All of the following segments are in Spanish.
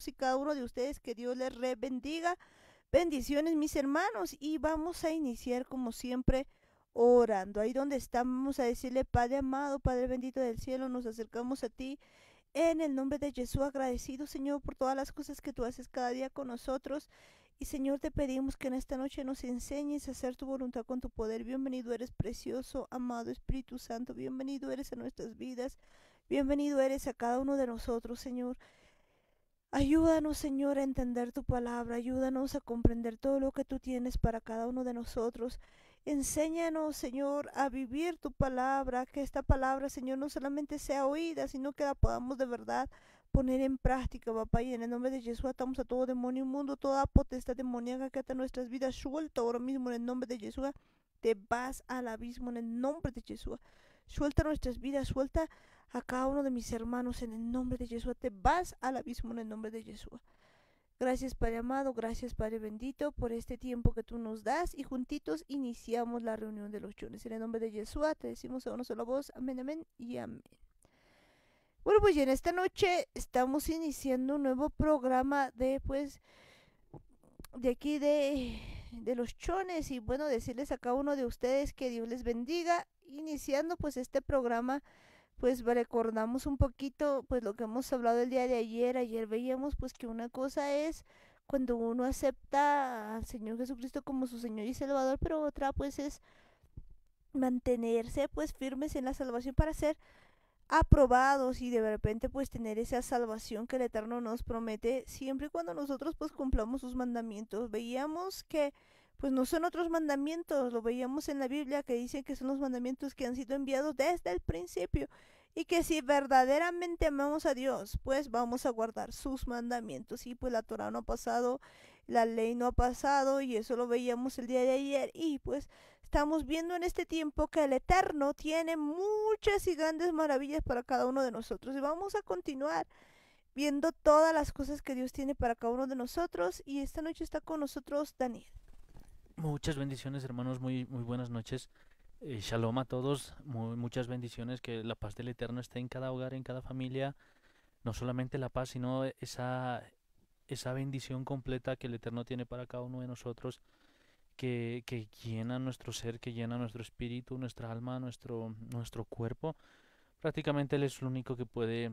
todos y cada uno de ustedes. Que Dios les bendiga. Bendiciones, mis hermanos. Y vamos a iniciar como siempre orando. Ahí donde estamos a decirle: Padre amado, Padre bendito del cielo, nos acercamos a ti en el nombre de Jesús, agradecido, Señor, por todas las cosas que tú haces cada día con nosotros. Y Señor, te pedimos que en esta noche nos enseñes a hacer tu voluntad con tu poder. Bienvenido eres, precioso, amado Espíritu Santo. Bienvenido eres a nuestras vidas. Bienvenido eres a cada uno de nosotros, Señor. Ayúdanos, Señor, a entender tu palabra. Ayúdanos a comprender todo lo que tú tienes para cada uno de nosotros. Enséñanos, Señor, a vivir tu palabra. Que esta palabra, Señor, no solamente sea oída, sino que la podamos de verdad poner en práctica, papá. Y en el nombre de Jesús atamos a todo demonio inmundo, toda potestad demoníaca que ata nuestras vidas. Suelta ahora mismo en el nombre de Jesús. Te vas al abismo en el nombre de Jesús. Suelta nuestras vidas, suelta a cada uno de mis hermanos en el nombre de Jesús. Te vas al abismo en el nombre de Jesús. Gracias, Padre amado, gracias, Padre bendito, por este tiempo que tú nos das, y juntitos iniciamos la reunión de los chones. En el nombre de Jesús te decimos a una sola voz: amén, amén y amén. Bueno, pues ya en esta noche estamos iniciando un nuevo programa de aquí de los chones. Y bueno, decirles a cada uno de ustedes que Dios les bendiga. Iniciando pues este programa, pues recordamos un poquito pues lo que hemos hablado el día de ayer. Ayer veíamos pues que una cosa es cuando uno acepta al Señor Jesucristo como su Señor y Salvador, pero otra pues es mantenerse pues firmes en la salvación para ser aprobados, y de repente pues tener esa salvación que el Eterno nos promete siempre y cuando nosotros pues cumplamos sus mandamientos. Veíamos que pues no son otros mandamientos, lo veíamos en la Biblia, que dicen que son los mandamientos que han sido enviados desde el principio, y que si verdaderamente amamos a Dios pues vamos a guardar sus mandamientos. Y pues la Torah no ha pasado, la ley no ha pasado, y eso lo veíamos el día de ayer. Y pues estamos viendo en este tiempo que el Eterno tiene muchas y grandes maravillas para cada uno de nosotros. Y vamos a continuar viendo todas las cosas que Dios tiene para cada uno de nosotros. Y esta noche está con nosotros Daniel. Muchas bendiciones, hermanos, muy buenas noches. Shalom a todos, muchas bendiciones, que la paz del Eterno esté en cada hogar, en cada familia, no solamente la paz, sino esa bendición completa que el Eterno tiene para cada uno de nosotros, que llena nuestro ser, que llena nuestro espíritu, nuestra alma, nuestro cuerpo. Prácticamente Él es el único que puede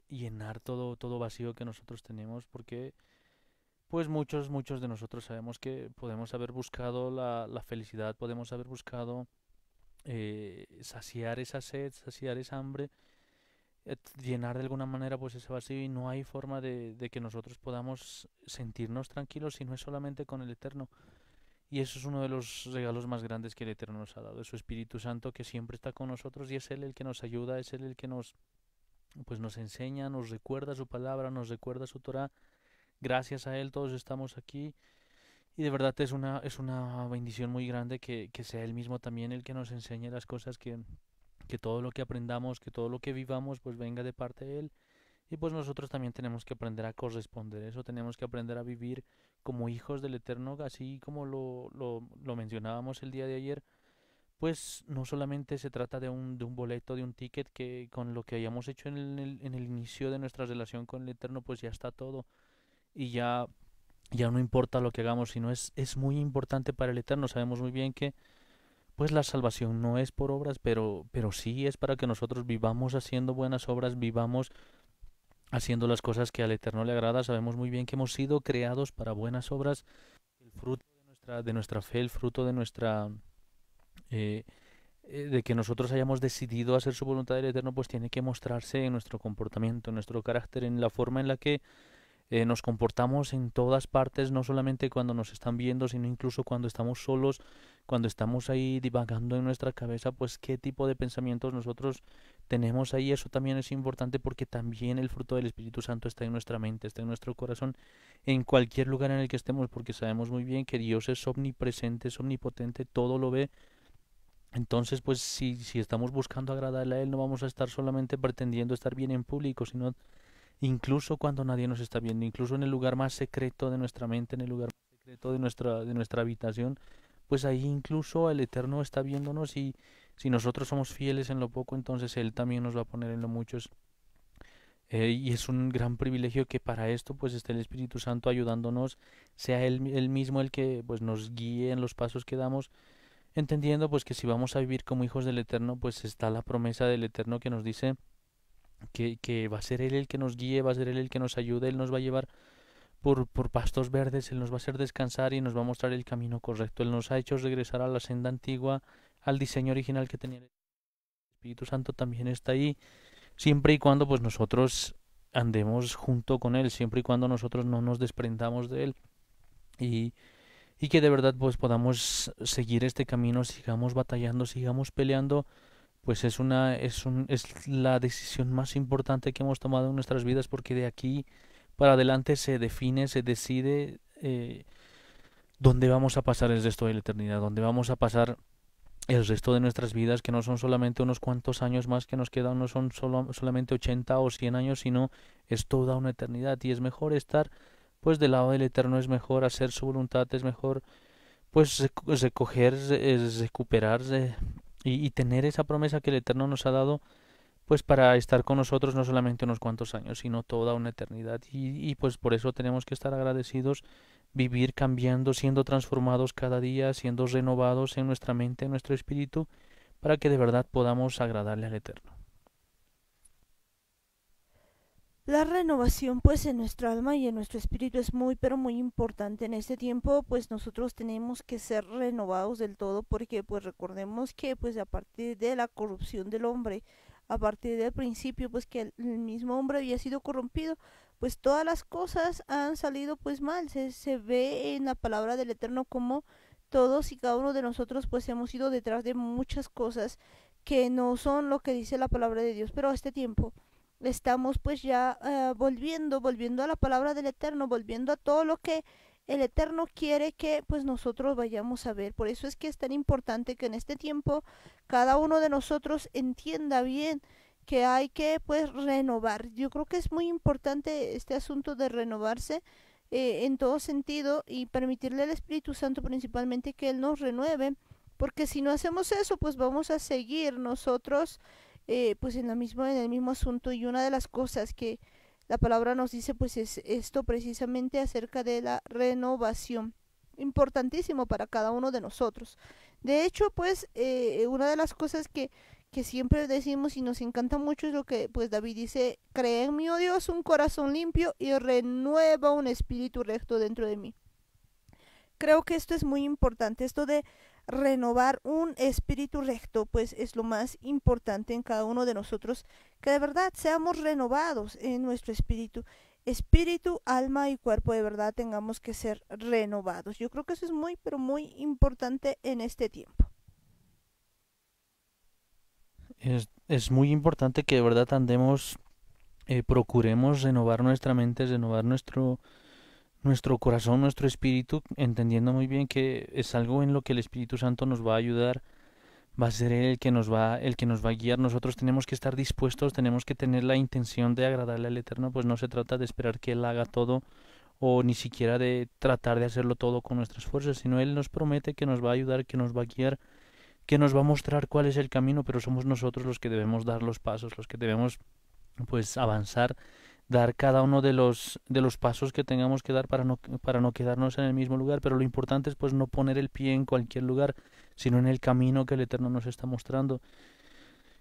llenar todo vacío que nosotros tenemos, porque pues muchos de nosotros sabemos que podemos haber buscado la felicidad, podemos haber buscado saciar esa sed, saciar esa hambre, llenar de alguna manera pues ese vacío, y no hay forma de que nosotros podamos sentirnos tranquilos si no es solamente con el Eterno. Y eso es uno de los regalos más grandes que el Eterno nos ha dado, es su Espíritu Santo, que siempre está con nosotros, y es Él el que nos ayuda, es Él el que nos enseña, nos recuerda su palabra, nos recuerda su Torah. Gracias a Él todos estamos aquí. Y de verdad es una bendición muy grande que sea Él mismo también el que nos enseñe las cosas, que todo lo que aprendamos, que todo lo que vivamos, pues venga de parte de Él. Y pues nosotros también tenemos que aprender a corresponder eso, tenemos que aprender a vivir como hijos del Eterno, así como lo mencionábamos el día de ayer. Pues no solamente se trata de un boleto, de un ticket, que con lo que hayamos hecho en el inicio de nuestra relación con el Eterno, pues ya está todo. Y ya no importa lo que hagamos, sino es muy importante para el Eterno. Sabemos muy bien que pues la salvación no es por obras, pero sí es para que nosotros vivamos haciendo buenas obras, vivamos haciendo las cosas que al Eterno le agrada. Sabemos muy bien que hemos sido creados para buenas obras. El fruto de nuestra fe, el fruto eh, de que nosotros hayamos decidido hacer su voluntad del Eterno, pues tiene que mostrarse en nuestro comportamiento, en nuestro carácter, en la forma en la que nos comportamos en todas partes, no solamente cuando nos están viendo, sino incluso cuando estamos solos, cuando estamos ahí divagando en nuestra cabeza, pues qué tipo de pensamientos nosotros tenemos ahí. Eso también es importante, porque también el fruto del Espíritu Santo está en nuestra mente, está en nuestro corazón, en cualquier lugar en el que estemos, porque sabemos muy bien que Dios es omnipresente, es omnipotente, todo lo ve. Entonces, pues si estamos buscando agradarle a Él, no vamos a estar solamente pretendiendo estar bien en público, sino incluso cuando nadie nos está viendo, incluso en el lugar más secreto de nuestra mente, en el lugar más secreto de nuestra habitación, pues ahí incluso el Eterno está viéndonos. Y si nosotros somos fieles en lo poco, entonces Él también nos va a poner en lo mucho. Y es un gran privilegio que para esto pues esté el Espíritu Santo ayudándonos, sea él mismo el que pues nos guíe en los pasos que damos, entendiendo pues que si vamos a vivir como hijos del Eterno, pues está la promesa del Eterno que nos dice que va a ser Él el que nos guíe, va a ser Él el que nos ayude, Él nos va a llevar por pastos verdes, Él nos va a hacer descansar y nos va a mostrar el camino correcto. Él nos ha hecho regresar a la senda antigua, al diseño original que tenía el Espíritu Santo también está ahí, siempre y cuando pues nosotros andemos junto con Él, siempre y cuando nosotros no nos desprendamos de Él y, y que de verdad pues podamos seguir este camino, sigamos batallando, sigamos peleando, pues es la decisión más importante que hemos tomado en nuestras vidas porque de aquí para adelante se define, se decide dónde vamos a pasar el resto de la eternidad, dónde vamos a pasar el resto de nuestras vidas, que no son solamente unos cuantos años más que nos quedan, no son solamente 80 o 100 años, sino es toda una eternidad y es mejor estar pues del lado del Eterno, es mejor hacer su voluntad, es mejor pues recoger, recuperar y tener esa promesa que el Eterno nos ha dado pues para estar con nosotros no solamente unos cuantos años, sino toda una eternidad. Y pues por eso tenemos que estar agradecidos, vivir cambiando, siendo transformados cada día, siendo renovados en nuestra mente, en nuestro espíritu, para que de verdad podamos agradarle al Eterno. La renovación pues en nuestra alma y en nuestro espíritu es muy pero muy importante en este tiempo. Pues nosotros tenemos que ser renovados del todo, porque pues recordemos que pues a partir de la corrupción del hombre, a partir del principio pues que el mismo hombre había sido corrompido, pues todas las cosas han salido pues mal. Se ve en la palabra del Eterno como todos y cada uno de nosotros pues hemos ido detrás de muchas cosas que no son lo que dice la palabra de Dios. Pero a este tiempo estamos pues ya volviendo a la palabra del Eterno, volviendo a todo lo que el Eterno quiere que pues nosotros vayamos a ver. Por eso es que es tan importante que en este tiempo cada uno de nosotros entienda bien que hay que pues renovar. Yo creo que es muy importante este asunto de renovarse en todo sentido, y permitirle al Espíritu Santo principalmente que Él nos renueve, porque si no hacemos eso pues vamos a seguir nosotros pues en el mismo asunto. Y una de las cosas que la palabra nos dice pues es esto precisamente acerca de la renovación, importantísimo para cada uno de nosotros. De hecho pues una de las cosas que siempre decimos y nos encanta mucho es lo que pues David dice: crea en mí, oh Dios, un corazón limpio y renueva un espíritu recto dentro de mí. Creo que esto es muy importante, esto de renovar un espíritu recto, pues es lo más importante en cada uno de nosotros, que de verdad seamos renovados en nuestro espíritu. Espíritu, alma y cuerpo, de verdad tengamos que ser renovados. Yo creo que eso es muy, pero muy importante en este tiempo. Es muy importante que de verdad andemos, procuremos renovar nuestra mente, renovar nuestro corazón, nuestro espíritu, entendiendo muy bien que es algo en lo que el Espíritu Santo nos va a ayudar, va a ser Él el que nos va a guiar. Nosotros tenemos que estar dispuestos, tenemos que tener la intención de agradarle al Eterno, pues no se trata de esperar que Él haga todo o ni siquiera de tratar de hacerlo todo con nuestras fuerzas, sino Él nos promete que nos va a ayudar, que nos va a guiar, que nos va a mostrar cuál es el camino, pero somos nosotros los que debemos dar los pasos, los que debemos pues avanzar, dar cada uno de los pasos que tengamos que dar para no quedarnos en el mismo lugar, pero lo importante es pues no poner el pie en cualquier lugar, sino en el camino que el Eterno nos está mostrando.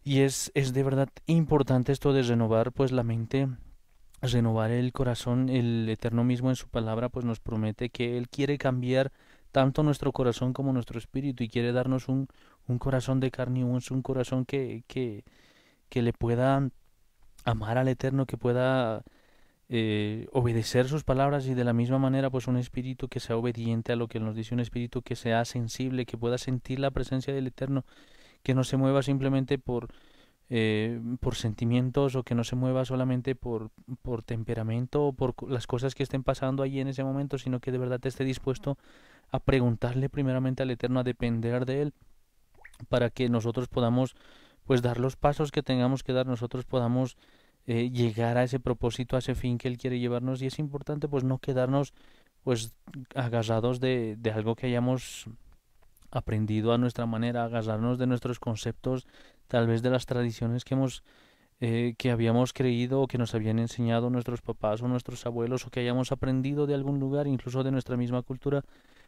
Y es de verdad importante esto de renovar pues la mente, renovar el corazón. El Eterno mismo en su palabra pues nos promete que Él quiere cambiar tanto nuestro corazón como nuestro espíritu y quiere darnos un corazón de carne y un corazón que le pueda amar al Eterno, que pueda obedecer sus palabras, y de la misma manera pues un espíritu que sea obediente a lo que Él nos dice, un espíritu que sea sensible, que pueda sentir la presencia del Eterno, que no se mueva simplemente por sentimientos, o que no se mueva solamente por temperamento o por las cosas que estén pasando allí en ese momento, sino que de verdad esté dispuesto a preguntarle primeramente al Eterno, a depender de Él, para que nosotros podamos pues dar los pasos que tengamos que dar, nosotros podamos llegar a ese propósito, a ese fin que Él quiere llevarnos. Y es importante pues no quedarnos pues agarrados de algo que hayamos aprendido a nuestra manera, agarrarnos de nuestros conceptos, tal vez de las tradiciones que hemos que habíamos creído o que nos habían enseñado nuestros papás o nuestros abuelos o que hayamos aprendido de algún lugar, incluso de nuestra misma cultura,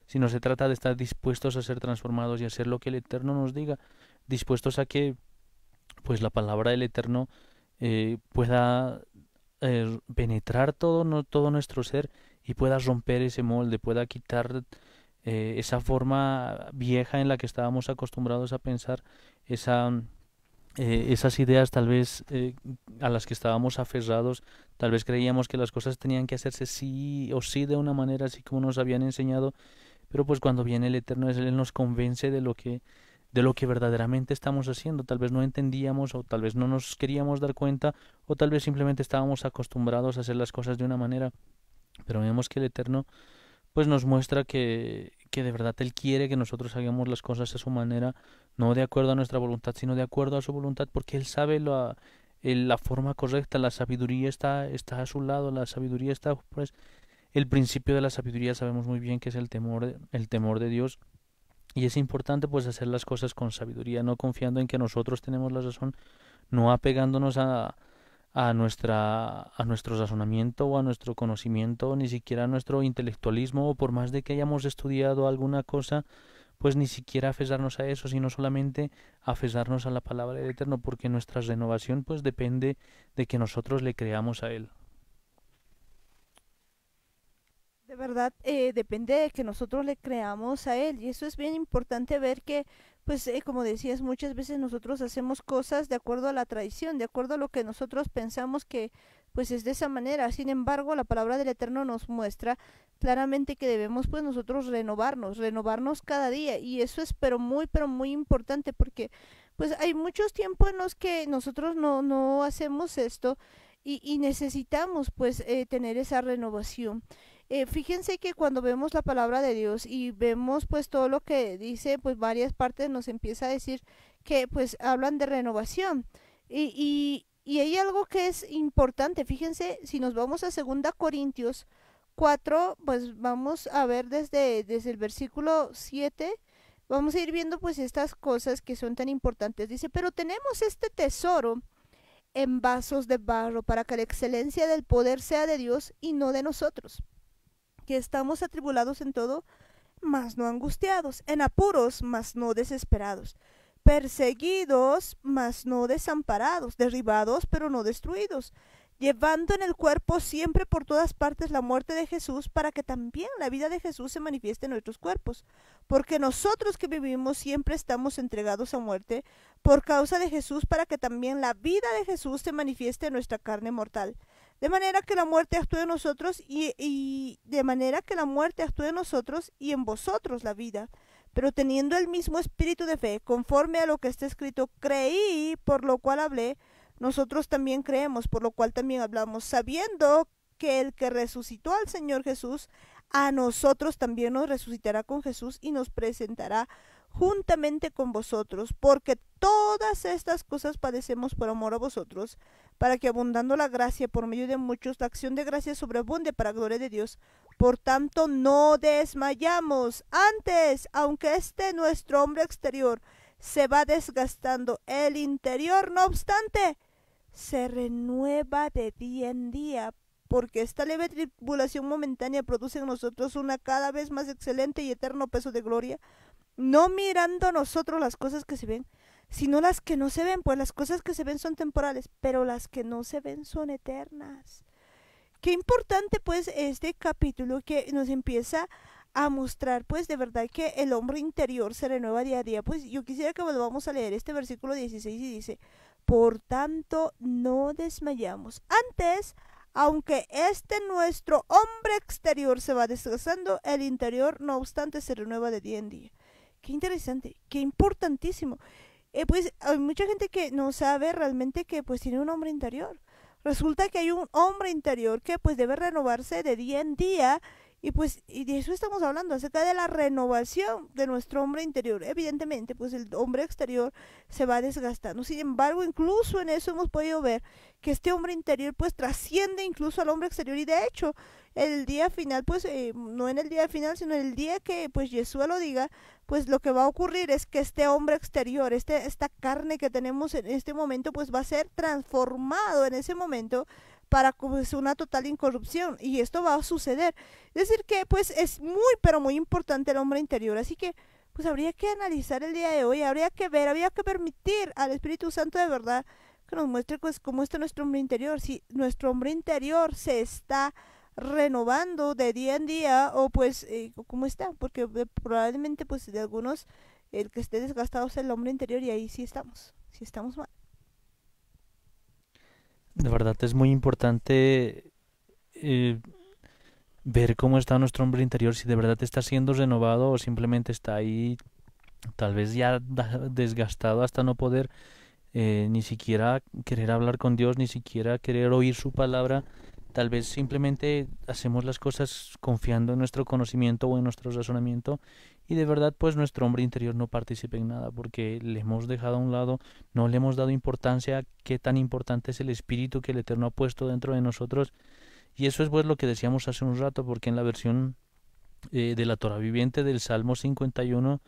sino se trata de estar dispuestos a ser transformados y hacer lo que el Eterno nos diga, dispuestos a que pues la palabra del Eterno pueda penetrar todo nuestro ser y pueda romper ese molde, pueda quitar esa forma vieja en la que estábamos acostumbrados a pensar, esas ideas tal vez a las que estábamos aferrados, tal vez creíamos que las cosas tenían que hacerse sí o sí de una manera así como nos habían enseñado, pero pues cuando viene el Eterno, Él nos convence de lo que verdaderamente estamos haciendo. Tal vez no entendíamos o tal vez no nos queríamos dar cuenta o tal vez simplemente estábamos acostumbrados a hacer las cosas de una manera, pero vemos que el Eterno pues nos muestra que de verdad Él quiere que nosotros hagamos las cosas a su manera, no de acuerdo a nuestra voluntad, sino de acuerdo a su voluntad, porque Él sabe la forma correcta, la sabiduría está a su lado, la sabiduría está, pues, el principio de la sabiduría sabemos muy bien que es el temor de Dios, y es importante pues hacer las cosas con sabiduría, no confiando en que nosotros tenemos la razón, no apegándonos a nuestro razonamiento o a nuestro conocimiento, ni siquiera a nuestro intelectualismo, o por más de que hayamos estudiado alguna cosa, pues ni siquiera aferrarnos a eso, sino solamente aferrarnos a la palabra del Eterno, porque nuestra renovación pues depende de que nosotros le creamos a Él. De verdad, depende de que nosotros le creamos a Él. Y eso es bien importante ver que, pues, como decías, muchas veces nosotros hacemos cosas de acuerdo a la tradición, de acuerdo a lo que nosotros pensamos que, pues, es de esa manera. Sin embargo, la palabra del Eterno nos muestra claramente que debemos, pues, nosotros renovarnos cada día. Y eso es, pero muy importante porque, pues, hay muchos tiempos en los que nosotros no hacemos esto y necesitamos, pues, tener esa renovación. Fíjense que cuando vemos la palabra de Dios y vemos pues todo lo que dice, pues varias partes nos empieza a decir que pues hablan de renovación. Y hay algo que es importante, fíjense, si nos vamos a 2 Corintios 4, pues vamos a ver desde el versículo 7, vamos a ir viendo pues estas cosas que son tan importantes. Dice, pero tenemos este tesoro en vasos de barro para que la excelencia del poder sea de Dios y no de nosotros, que estamos atribulados en todo, mas no angustiados, en apuros, mas no desesperados, perseguidos, mas no desamparados, derribados, pero no destruidos, llevando en el cuerpo siempre por todas partes la muerte de Jesús, para que también la vida de Jesús se manifieste en nuestros cuerpos. Porque nosotros que vivimos siempre estamos entregados a muerte por causa de Jesús, para que también la vida de Jesús se manifieste en nuestra carne mortal. De manera que la muerte actúe en nosotros y de manera que la muerte actúe en nosotros y en vosotros la vida. Pero teniendo el mismo espíritu de fe, conforme a lo que está escrito, creí, por lo cual hablé, nosotros también creemos, por lo cual también hablamos, sabiendo que el que resucitó al Señor Jesús, a nosotros también nos resucitará con Jesús y nos presentará juntamente con vosotros, porque todas estas cosas padecemos por amor a vosotros, para que abundando la gracia por medio de muchos, la acción de gracia sobreabunde para gloria de Dios. Por tanto, no desmayamos. Antes, aunque nuestro hombre exterior se va desgastando, el interior, no obstante, se renueva de día en día, porque esta leve tribulación momentánea produce en nosotros una cada vez más excelente y eterno peso de gloria, no mirando nosotros las cosas que se ven, sino las que no se ven, pues las cosas que se ven son temporales, pero las que no se ven son eternas. Qué importante pues este capítulo que nos empieza a mostrar pues de verdad que el hombre interior se renueva día a día. Pues yo quisiera que volvamos a leer este versículo 16 y dice, por tanto no desmayamos. Antes, aunque nuestro hombre exterior se va desgastando, el interior no obstante se renueva de día en día. Qué interesante, qué importantísimo. Pues hay mucha gente que no sabe realmente que pues tiene un hombre interior. Resulta que hay un hombre interior que pues debe renovarse de día en día y pues y de eso estamos hablando, acerca de la renovación de nuestro hombre interior. Evidentemente pues el hombre exterior se va desgastando. Sin embargo, incluso en eso hemos podido ver que este hombre interior pues trasciende incluso al hombre exterior y de hecho el día final, pues no en el día final, sino el día que pues Yeshua lo diga, pues lo que va a ocurrir es que este hombre exterior, esta carne que tenemos en este momento, pues va a ser transformado en ese momento para pues, una total incorrupción, y esto va a suceder. Es decir que pues es muy pero muy importante el hombre interior, así que pues habría que analizar el día de hoy, habría que ver, habría que permitir al Espíritu Santo de verdad que nos muestre pues cómo está nuestro hombre interior, si nuestro hombre interior se está renovando de día en día, o pues cómo está, porque probablemente pues de algunos el que esté desgastado es el hombre interior, y ahí sí estamos mal. De verdad es muy importante eh, ver cómo está nuestro hombre interior, si de verdad está siendo renovado o simplemente está ahí, tal vez ya desgastado hasta no poder ni siquiera querer hablar con Dios, ni siquiera querer oír su palabra. Tal vez simplemente hacemos las cosas confiando en nuestro conocimiento o en nuestro razonamiento, y de verdad pues nuestro hombre interior no participa en nada porque le hemos dejado a un lado, no le hemos dado importancia a qué tan importante es el espíritu que el Eterno ha puesto dentro de nosotros. Y eso es pues lo que decíamos hace un rato, porque en la versión de la Torah viviente del Salmo 51,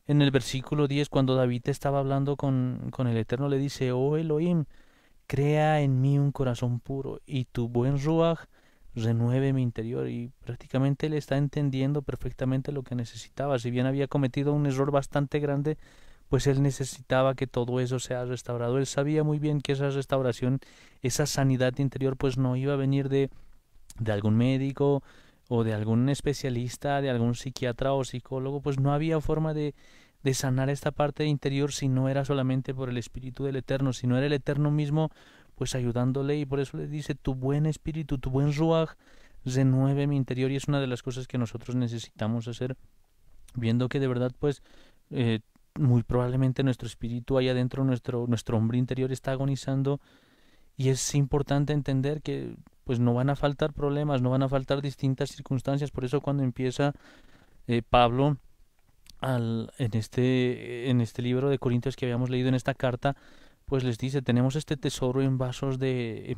en el versículo 10, cuando David estaba hablando con el Eterno, le dice: oh Elohim, crea en mí un corazón puro, y tu buen ruaj renueve mi interior. Y prácticamente él está entendiendo perfectamente lo que necesitaba. Si bien había cometido un error bastante grande, pues él necesitaba que todo eso sea restaurado. Él sabía muy bien que esa restauración, esa sanidad interior, pues no iba a venir de algún médico o de algún especialista, de algún psiquiatra o psicólogo. Pues no había forma de sanar esta parte interior si no era solamente por el Espíritu del Eterno, si no era el Eterno mismo pues ayudándole. Y por eso le dice: tu buen espíritu, tu buen ruaj renueve mi interior. Y es una de las cosas que nosotros necesitamos hacer, viendo que de verdad pues eh, muy probablemente nuestro espíritu allá adentro, nuestro hombre interior está agonizando. Y es importante entender que pues no van a faltar problemas, no van a faltar distintas circunstancias. Por eso cuando empieza Pablo en este libro de Corintios que habíamos leído, en esta carta, pues les dice: tenemos este tesoro en vasos de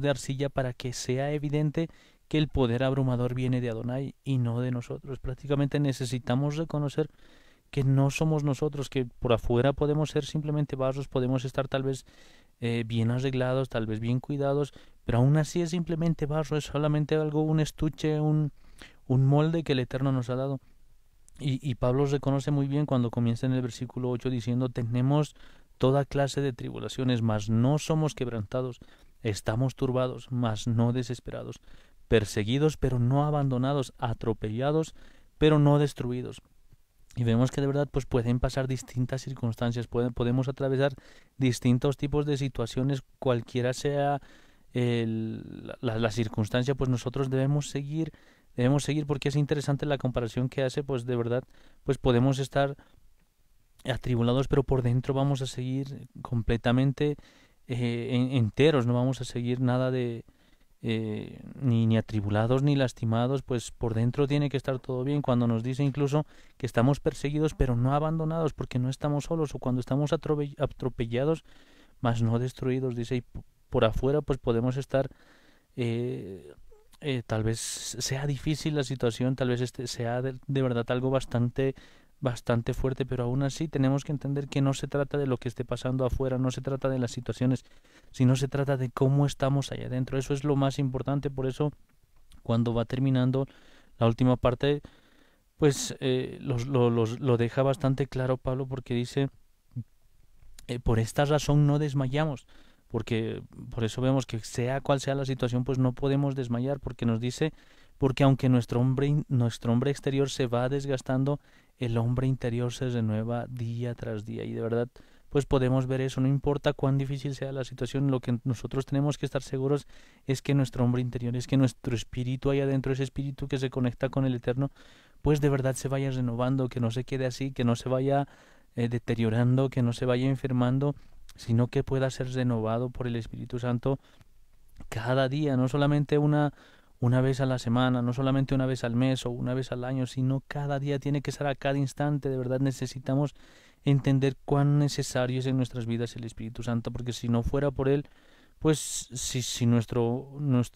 arcilla, para que sea evidente que el poder abrumador viene de Adonai y no de nosotros. Prácticamente necesitamos reconocer que no somos nosotros, que por afuera podemos ser simplemente vasos, podemos estar tal vez bien arreglados, tal vez bien cuidados, pero aún así es simplemente barro, es solamente algo, un estuche, un molde que el Eterno nos ha dado. Y Pablo reconoce muy bien cuando comienza en el versículo 8 diciendo: tenemos toda clase de tribulaciones, mas no somos quebrantados, estamos turbados, mas no desesperados, perseguidos, pero no abandonados, atropellados, pero no destruidos. Y vemos que de verdad pues pueden pasar distintas circunstancias, podemos atravesar distintos tipos de situaciones, cualquiera sea la circunstancia, pues nosotros debemos seguir, porque es interesante la comparación que hace. Pues de verdad pues podemos estar atribulados, pero por dentro vamos a seguir completamente enteros, no vamos a seguir nada de ni atribulados ni lastimados. Pues por dentro tiene que estar todo bien. Cuando nos dice incluso que estamos perseguidos pero no abandonados, porque no estamos solos, o cuando estamos atropellados mas no destruidos, dice. Y por afuera pues podemos estar tal vez sea difícil la situación, tal vez sea de verdad algo bastante fuerte, pero aún así tenemos que entender que no se trata de lo que esté pasando afuera, no se trata de las situaciones, sino se trata de cómo estamos allá adentro. Eso es lo más importante. Por eso cuando va terminando la última parte, pues lo deja bastante claro Pablo, porque dice: por esta razón no desmayamos. Porque por eso vemos que sea cual sea la situación, pues no podemos desmayar, porque nos dice: porque aunque nuestro hombre exterior se va desgastando, el hombre interior se renueva día tras día. Y de verdad pues podemos ver eso, no importa cuán difícil sea la situación, lo que nosotros tenemos que estar seguros es que nuestro hombre interior, es que nuestro espíritu ahí adentro, ese espíritu que se conecta con el Eterno, pues de verdad se vaya renovando, que no se quede así, que no se vaya deteriorando, que no se vaya enfermando, sino que pueda ser renovado por el Espíritu Santo cada día, no solamente una vez a la semana, no solamente una vez al mes o una vez al año, sino cada día. Tiene que ser a cada instante. De verdad necesitamos entender cuán necesario es en nuestras vidas el Espíritu Santo, porque si no fuera por él, pues si nuestro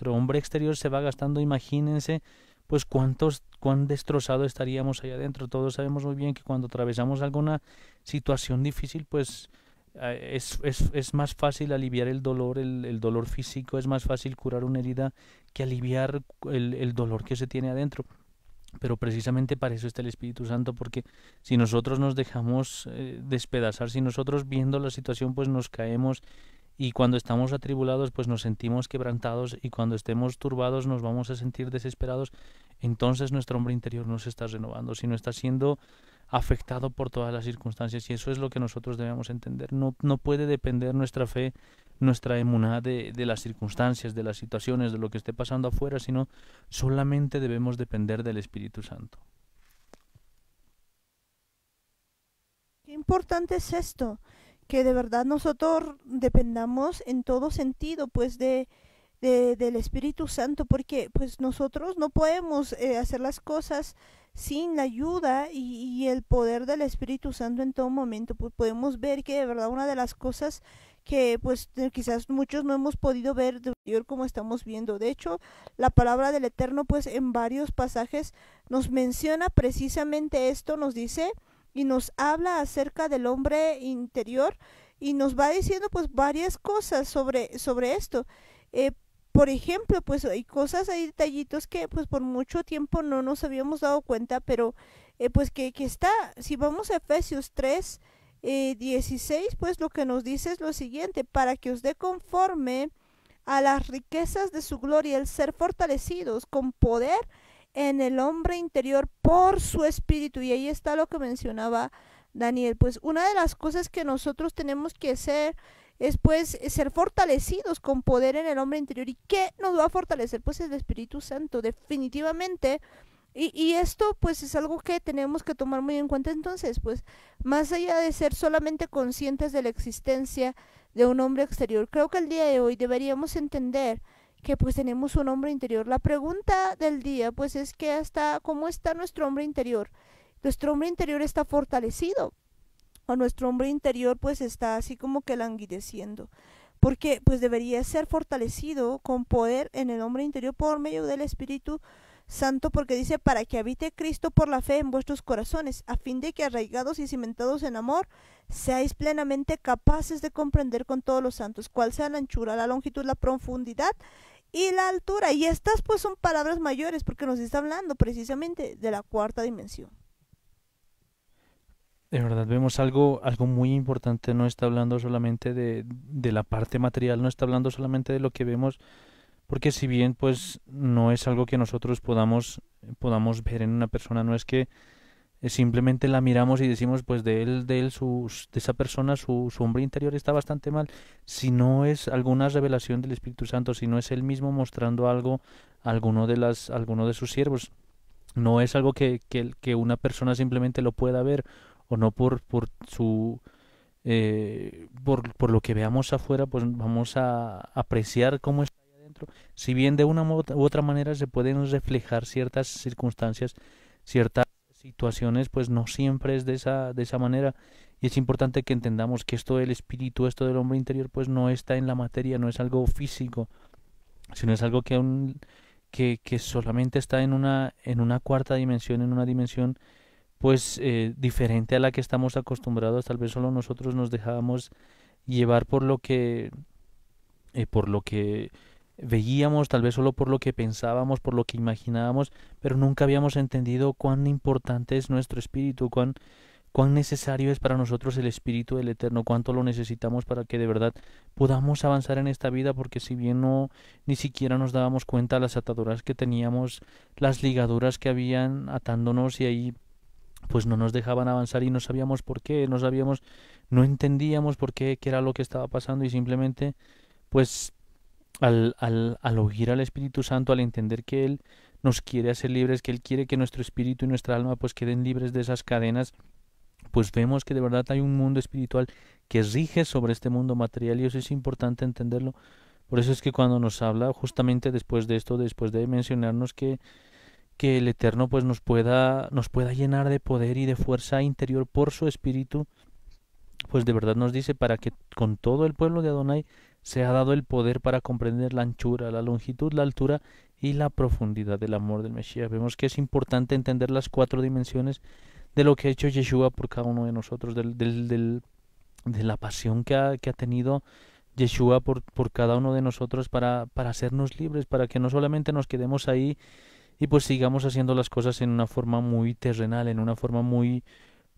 hombre exterior se va gastando, imagínense pues cuán destrozado estaríamos ahí adentro. Todos sabemos muy bien que cuando atravesamos alguna situación difícil, pues es más fácil aliviar el dolor físico, es más fácil curar una herida que aliviar el dolor que se tiene adentro. Pero precisamente para eso está el Espíritu Santo, porque si nosotros nos dejamos despedazar, si nosotros viendo la situación pues nos caemos, y cuando estamos atribulados pues nos sentimos quebrantados, y cuando estemos turbados nos vamos a sentir desesperados, entonces nuestro hombre interior no se está renovando, sino está siendo afectado por todas las circunstancias, y eso es lo que nosotros debemos entender. No puede depender nuestra fe, nuestra emuná de las circunstancias, de las situaciones, de lo que esté pasando afuera, sino solamente debemos depender del Espíritu Santo. Qué importante es esto, que de verdad nosotros dependamos en todo sentido, pues del Espíritu Santo, porque pues nosotros no podemos hacer las cosas sin la ayuda y el poder del Espíritu Santo en todo momento. Pues podemos ver que de verdad una de las cosas que pues quizás muchos no hemos podido ver de Dios como estamos viendo. De hecho, la palabra del Eterno pues en varios pasajes nos menciona precisamente esto, nos dice y nos habla acerca del hombre interior y nos va diciendo pues varias cosas sobre esto. Eh, por ejemplo, pues hay cosas, hay detallitos que pues por mucho tiempo no nos habíamos dado cuenta, pero pues que está, si vamos a Efesios 3, 16, pues lo que nos dice es lo siguiente: para que os dé conforme a las riquezas de su gloria el ser fortalecidos con poder en el hombre interior por su espíritu. Y ahí está lo que mencionaba Daniel, pues una de las cosas que nosotros tenemos que hacer es pues ser fortalecidos con poder en el hombre interior. ¿Y qué nos va a fortalecer? Pues el Espíritu Santo, definitivamente. Y esto pues es algo que tenemos que tomar muy en cuenta. Entonces pues más allá de ser solamente conscientes de la existencia de un hombre exterior, creo que el día de hoy deberíamos entender que pues tenemos un hombre interior. La pregunta del día pues es que hasta cómo está nuestro hombre interior. Nuestro hombre interior está fortalecido o nuestro hombre interior pues está así como que languideciendo, porque pues debería ser fortalecido con poder en el hombre interior por medio del Espíritu Santo, porque dice: para que habite Cristo por la fe en vuestros corazones, a fin de que arraigados y cimentados en amor, seáis plenamente capaces de comprender con todos los santos cuál sea la anchura, la longitud, la profundidad y la altura. Y estas pues son palabras mayores, porque nos está hablando precisamente de la cuarta dimensión. De verdad vemos algo muy importante, no está hablando solamente de la parte material, no está hablando solamente de lo que vemos, porque si bien pues no es algo que nosotros podamos ver en una persona, no es que simplemente la miramos y decimos pues de esa persona su hombre interior está bastante mal, si no es alguna revelación del Espíritu Santo, si no es él mismo mostrando algo a alguno de sus siervos, no es algo que una persona simplemente lo pueda ver, o no por su por lo que veamos afuera, pues vamos a apreciar cómo está ahí adentro. Si bien de una u otra manera se pueden reflejar ciertas circunstancias, ciertas situaciones, pues no siempre es de esa manera. Y es importante que entendamos que esto del espíritu, esto del hombre interior, pues no está en la materia, no es algo físico, sino es algo que solamente está en una cuarta dimensión, en una dimensión pues diferente a la que estamos acostumbrados. Tal vez solo nosotros nos dejábamos llevar por lo que veíamos, tal vez solo por lo que pensábamos, por lo que imaginábamos, pero nunca habíamos entendido cuán importante es nuestro espíritu, cuán necesario es para nosotros el Espíritu del Eterno, cuánto lo necesitamos para que de verdad podamos avanzar en esta vida, porque si bien no ni siquiera nos dábamos cuenta las ataduras que teníamos, las ligaduras que habían atándonos, y ahí pues no nos dejaban avanzar y no sabíamos por qué, no entendíamos por qué, qué era lo que estaba pasando, y simplemente pues al oír al Espíritu Santo, al entender que Él nos quiere hacer libres, que Él quiere que nuestro espíritu y nuestra alma pues queden libres de esas cadenas, pues vemos que de verdad hay un mundo espiritual que rige sobre este mundo material, y eso es importante entenderlo. Por eso es que cuando nos habla justamente después de esto, después de mencionarnos que el Eterno pues nos pueda llenar de poder y de fuerza interior por su espíritu, pues de verdad nos dice para que con todo el pueblo de Adonai se ha dado el poder para comprender la anchura, la longitud, la altura y la profundidad del amor del Mesías. Vemos que es importante entender las 4 dimensiones de lo que ha hecho Yeshua por cada uno de nosotros, de la pasión que ha tenido Yeshua por cada uno de nosotros para hacernos libres, para que no solamente nos quedemos ahí y pues sigamos haciendo las cosas en una forma muy terrenal, en una forma muy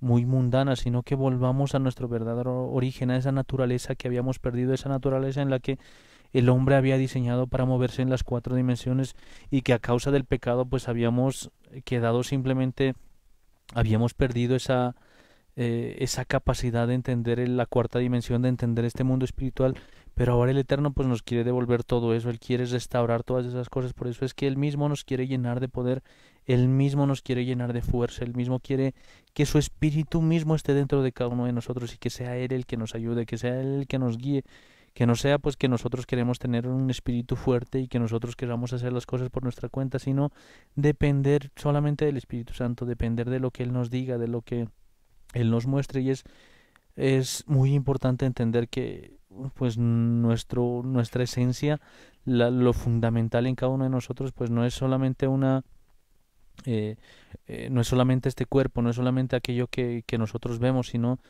mundana, sino que volvamos a nuestro verdadero origen, a esa naturaleza que habíamos perdido, esa naturaleza en la que el hombre había diseñado para moverse en las 4 dimensiones y que a causa del pecado pues habíamos quedado simplemente, habíamos perdido esa capacidad de entender la 4 dimensión, de entender este mundo espiritual, pero ahora el Eterno pues nos quiere devolver todo eso, Él quiere restaurar todas esas cosas, por eso es que Él mismo nos quiere llenar de poder, Él mismo nos quiere llenar de fuerza, Él mismo quiere que su espíritu mismo esté dentro de cada uno de nosotros y que sea Él el que nos ayude, que sea Él el que nos guíe, que no sea pues que nosotros queremos tener un espíritu fuerte y que nosotros queramos hacer las cosas por nuestra cuenta, sino depender solamente del Espíritu Santo, depender de lo que Él nos diga, de lo que Él nos muestre. Y es muy importante entender que pues nuestra esencia, lo fundamental en cada uno de nosotros, pues no es solamente eh, no es solamente este cuerpo, no es solamente aquello que nosotros vemos, sino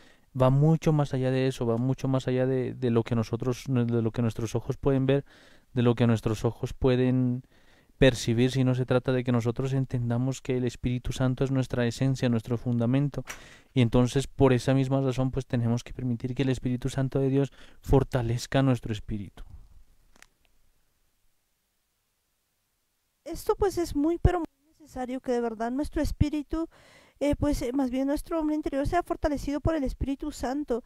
va mucho más allá de eso, va mucho más allá de lo que de lo que nuestros ojos pueden ver, de lo que nuestros ojos pueden percibir, si no se trata de que nosotros entendamos que el Espíritu Santo es nuestra esencia, nuestro fundamento, y entonces por esa misma razón pues tenemos que permitir que el Espíritu Santo de Dios fortalezca nuestro espíritu. Esto pues es muy pero muy necesario que de verdad nuestro espíritu, más bien nuestro hombre interior sea fortalecido por el Espíritu Santo.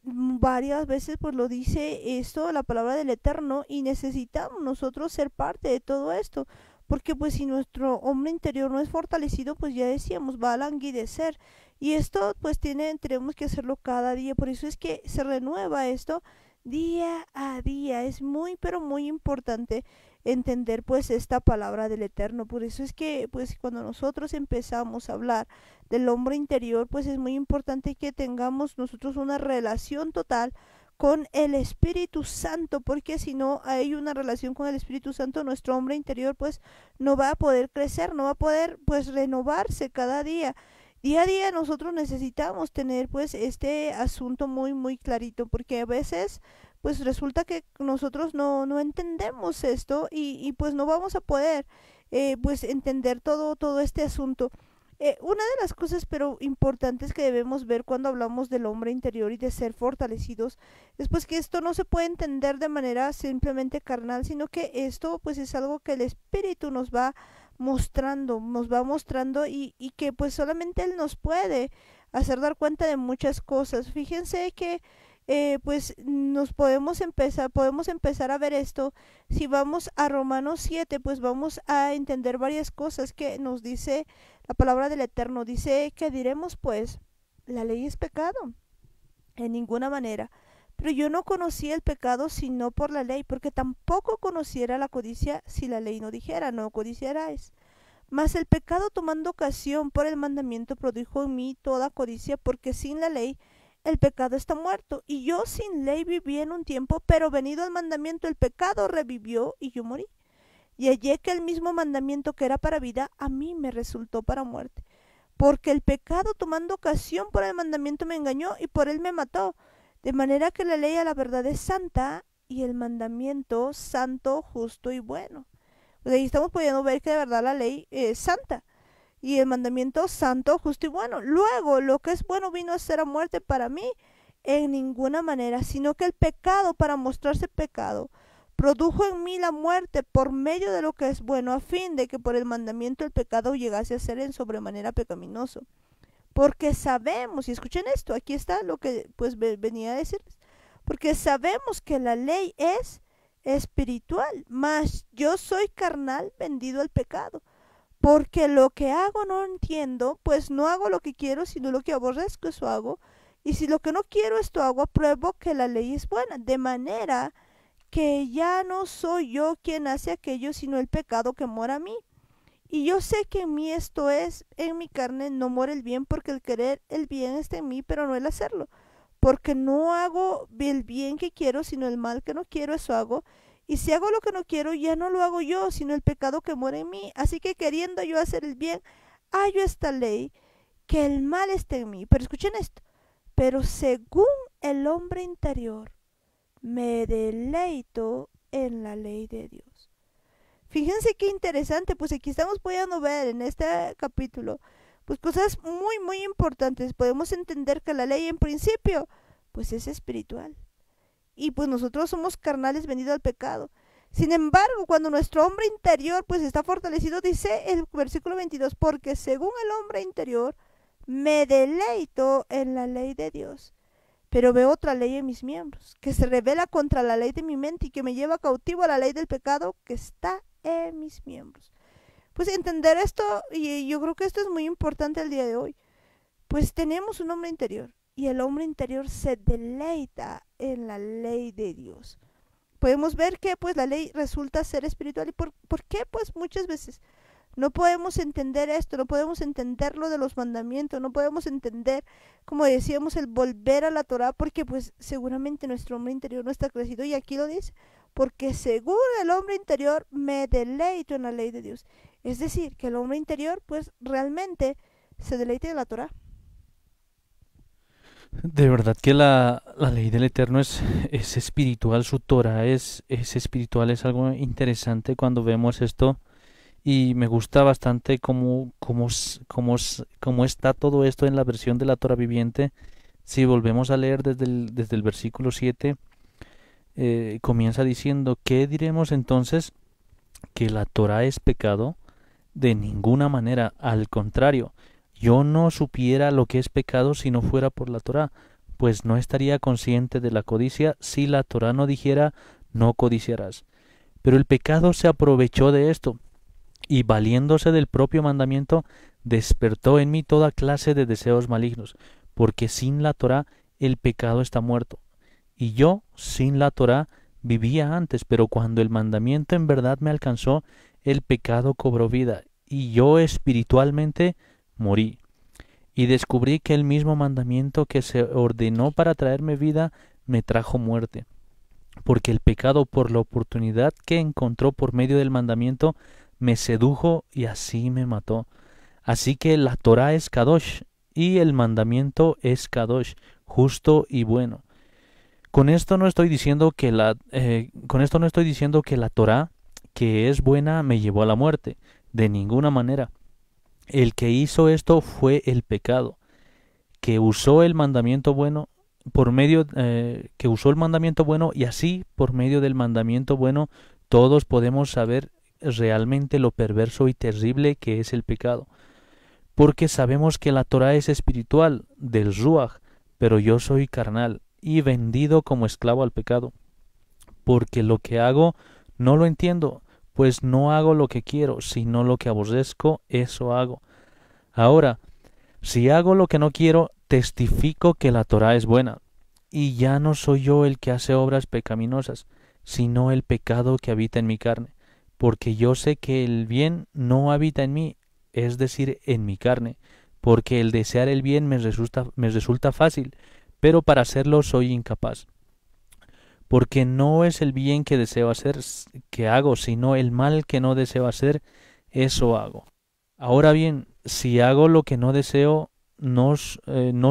Varias veces pues lo dice esto la palabra del Eterno y necesitamos nosotros ser parte de todo esto. Porque pues si nuestro hombre interior no es fortalecido, pues ya decíamos, va a languidecer. Y esto pues tenemos que hacerlo cada día. Por eso es que se renueva esto día a día. Es muy pero muy importante entender pues esta palabra del Eterno. Por eso es que pues cuando nosotros empezamos a hablar del hombre interior, pues es muy importante que tengamos nosotros una relación total con el Espíritu Santo, porque si no hay una relación con el Espíritu Santo, nuestro hombre interior pues no va a poder crecer, no va a poder pues renovarse cada día. Día a día nosotros necesitamos tener pues este asunto muy muy clarito, porque a veces pues resulta que nosotros no entendemos esto y pues no vamos a poder pues entender todo este asunto. Una de las cosas pero importantes que debemos ver cuando hablamos del hombre interior y de ser fortalecidos es pues que esto no se puede entender de manera simplemente carnal, sino que esto pues es algo que el espíritu nos va mostrando y que pues solamente él nos puede hacer dar cuenta de muchas cosas. Fíjense que pues podemos empezar a ver esto. Si vamos a Romanos 7, pues vamos a entender varias cosas que nos dice la palabra del Eterno. Dice que diremos pues, la ley es pecado, en ninguna manera. Pero yo no conocía el pecado sino por la ley, porque tampoco conociera la codicia si la ley no dijera, no codiciarás. Mas el pecado tomando ocasión por el mandamiento produjo en mí toda codicia, porque sin la ley el pecado está muerto. Y yo sin ley viví en un tiempo, pero venido el mandamiento el pecado revivió y yo morí. Y hallé que el mismo mandamiento que era para vida, a mí me resultó para muerte. Porque el pecado tomando ocasión por el mandamiento me engañó y por él me mató. De manera que la ley a la verdad es santa y el mandamiento santo, justo y bueno. Pues ahí estamos pudiendo ver que de verdad la ley es santa y el mandamiento santo, justo y bueno. Luego, lo que es bueno vino a ser a muerte para mí en ninguna manera, sino que el pecado, para mostrarse pecado, produjo en mí la muerte por medio de lo que es bueno, a fin de que por el mandamiento el pecado llegase a ser en sobremanera pecaminoso. Porque sabemos, y escuchen esto, aquí está lo que pues venía a decirles, porque sabemos que la ley es espiritual, mas yo soy carnal, vendido al pecado. Porque lo que hago no entiendo, pues no hago lo que quiero, sino lo que aborrezco, eso hago. Y si lo que no quiero, esto hago, apruebo que la ley es buena. De manera que ya no soy yo quien hace aquello, sino el pecado que mora a mí. Y yo sé que en mí esto es, en mi carne no mora el bien, porque el querer el bien está en mí, pero no el hacerlo. porque no hago el bien que quiero, sino el mal que no quiero, eso hago. Y si hago lo que no quiero, ya no lo hago yo, sino el pecado que mora en mí. Así que queriendo yo hacer el bien, hallo esta ley, que el mal esté en mí. Pero escuchen esto, pero según el hombre interior, me deleito en la ley de Dios. Fíjense qué interesante, pues aquí estamos pudiendo ver en este capítulo, pues cosas muy, muy importantes. Podemos entender que la ley en principio, pues es espiritual. Y pues nosotros somos carnales vendidos al pecado. Sin embargo, cuando nuestro hombre interior pues está fortalecido, dice el versículo 22, porque según el hombre interior, me deleito en la ley de Dios. Pero veo otra ley en mis miembros, que se revela contra la ley de mi mente y que me lleva cautivo a la ley del pecado que está en mis miembros. Pues entender esto, y yo creo que esto es muy importante el día de hoy, pues tenemos un hombre interior y el hombre interior se deleita en la ley de Dios. Podemos ver que pues la ley resulta ser espiritual. ¿Y por qué? Pues muchas veces no podemos entender esto, no podemos entender lo de los mandamientos, no podemos entender, como decíamos, el volver a la Torah, porque pues seguramente nuestro hombre interior no está crecido. Y aquí lo dice, porque según el hombre interior me deleito en la ley de Dios. Es decir, que el hombre interior pues realmente se deleita en la Torah. De verdad que la ley del Eterno es espiritual, su Torah es espiritual, es algo interesante cuando vemos esto y me gusta bastante cómo está todo esto en la versión de la Torah viviente. Si volvemos a leer desde el versículo 7, comienza diciendo, ¿qué diremos entonces? ¿Que la Torah es pecado? De ninguna manera, al contrario. Yo no supiera lo que es pecado si no fuera por la Torá, pues no estaría consciente de la codicia si la Torá no dijera no codiciarás. Pero el pecado se aprovechó de esto, y valiéndose del propio mandamiento, despertó en mí toda clase de deseos malignos, porque sin la Torá el pecado está muerto. Y yo, sin la Torá, vivía antes, pero cuando el mandamiento en verdad me alcanzó, el pecado cobró vida, y yo espiritualmente morí. Y descubrí que el mismo mandamiento que se ordenó para traerme vida me trajo muerte, porque el pecado, por la oportunidad que encontró por medio del mandamiento, me sedujo y así me mató. Así que la Torá es Kadosh y el mandamiento es Kadosh, justo y bueno. Con esto no estoy diciendo que la Torá, que es buena, me llevó a la muerte, de ninguna manera. El que hizo esto fue el pecado, que usó el mandamiento bueno y así por medio del mandamiento bueno todos podemos saber realmente lo perverso y terrible que es el pecado, porque sabemos que la Torá es espiritual, del Ruach, pero yo soy carnal y vendido como esclavo al pecado, porque lo que hago no lo entiendo, pues no hago lo que quiero, sino lo que aborrezco, eso hago. Ahora, si hago lo que no quiero, testifico que la Torá es buena, y ya no soy yo el que hace obras pecaminosas, sino el pecado que habita en mi carne, porque yo sé que el bien no habita en mí, es decir, en mi carne, porque el desear el bien me resulta fácil, pero para hacerlo soy incapaz. Porque no es el bien que deseo hacer que hago, sino el mal que no deseo hacer, eso hago. Ahora bien, si hago lo que no deseo, no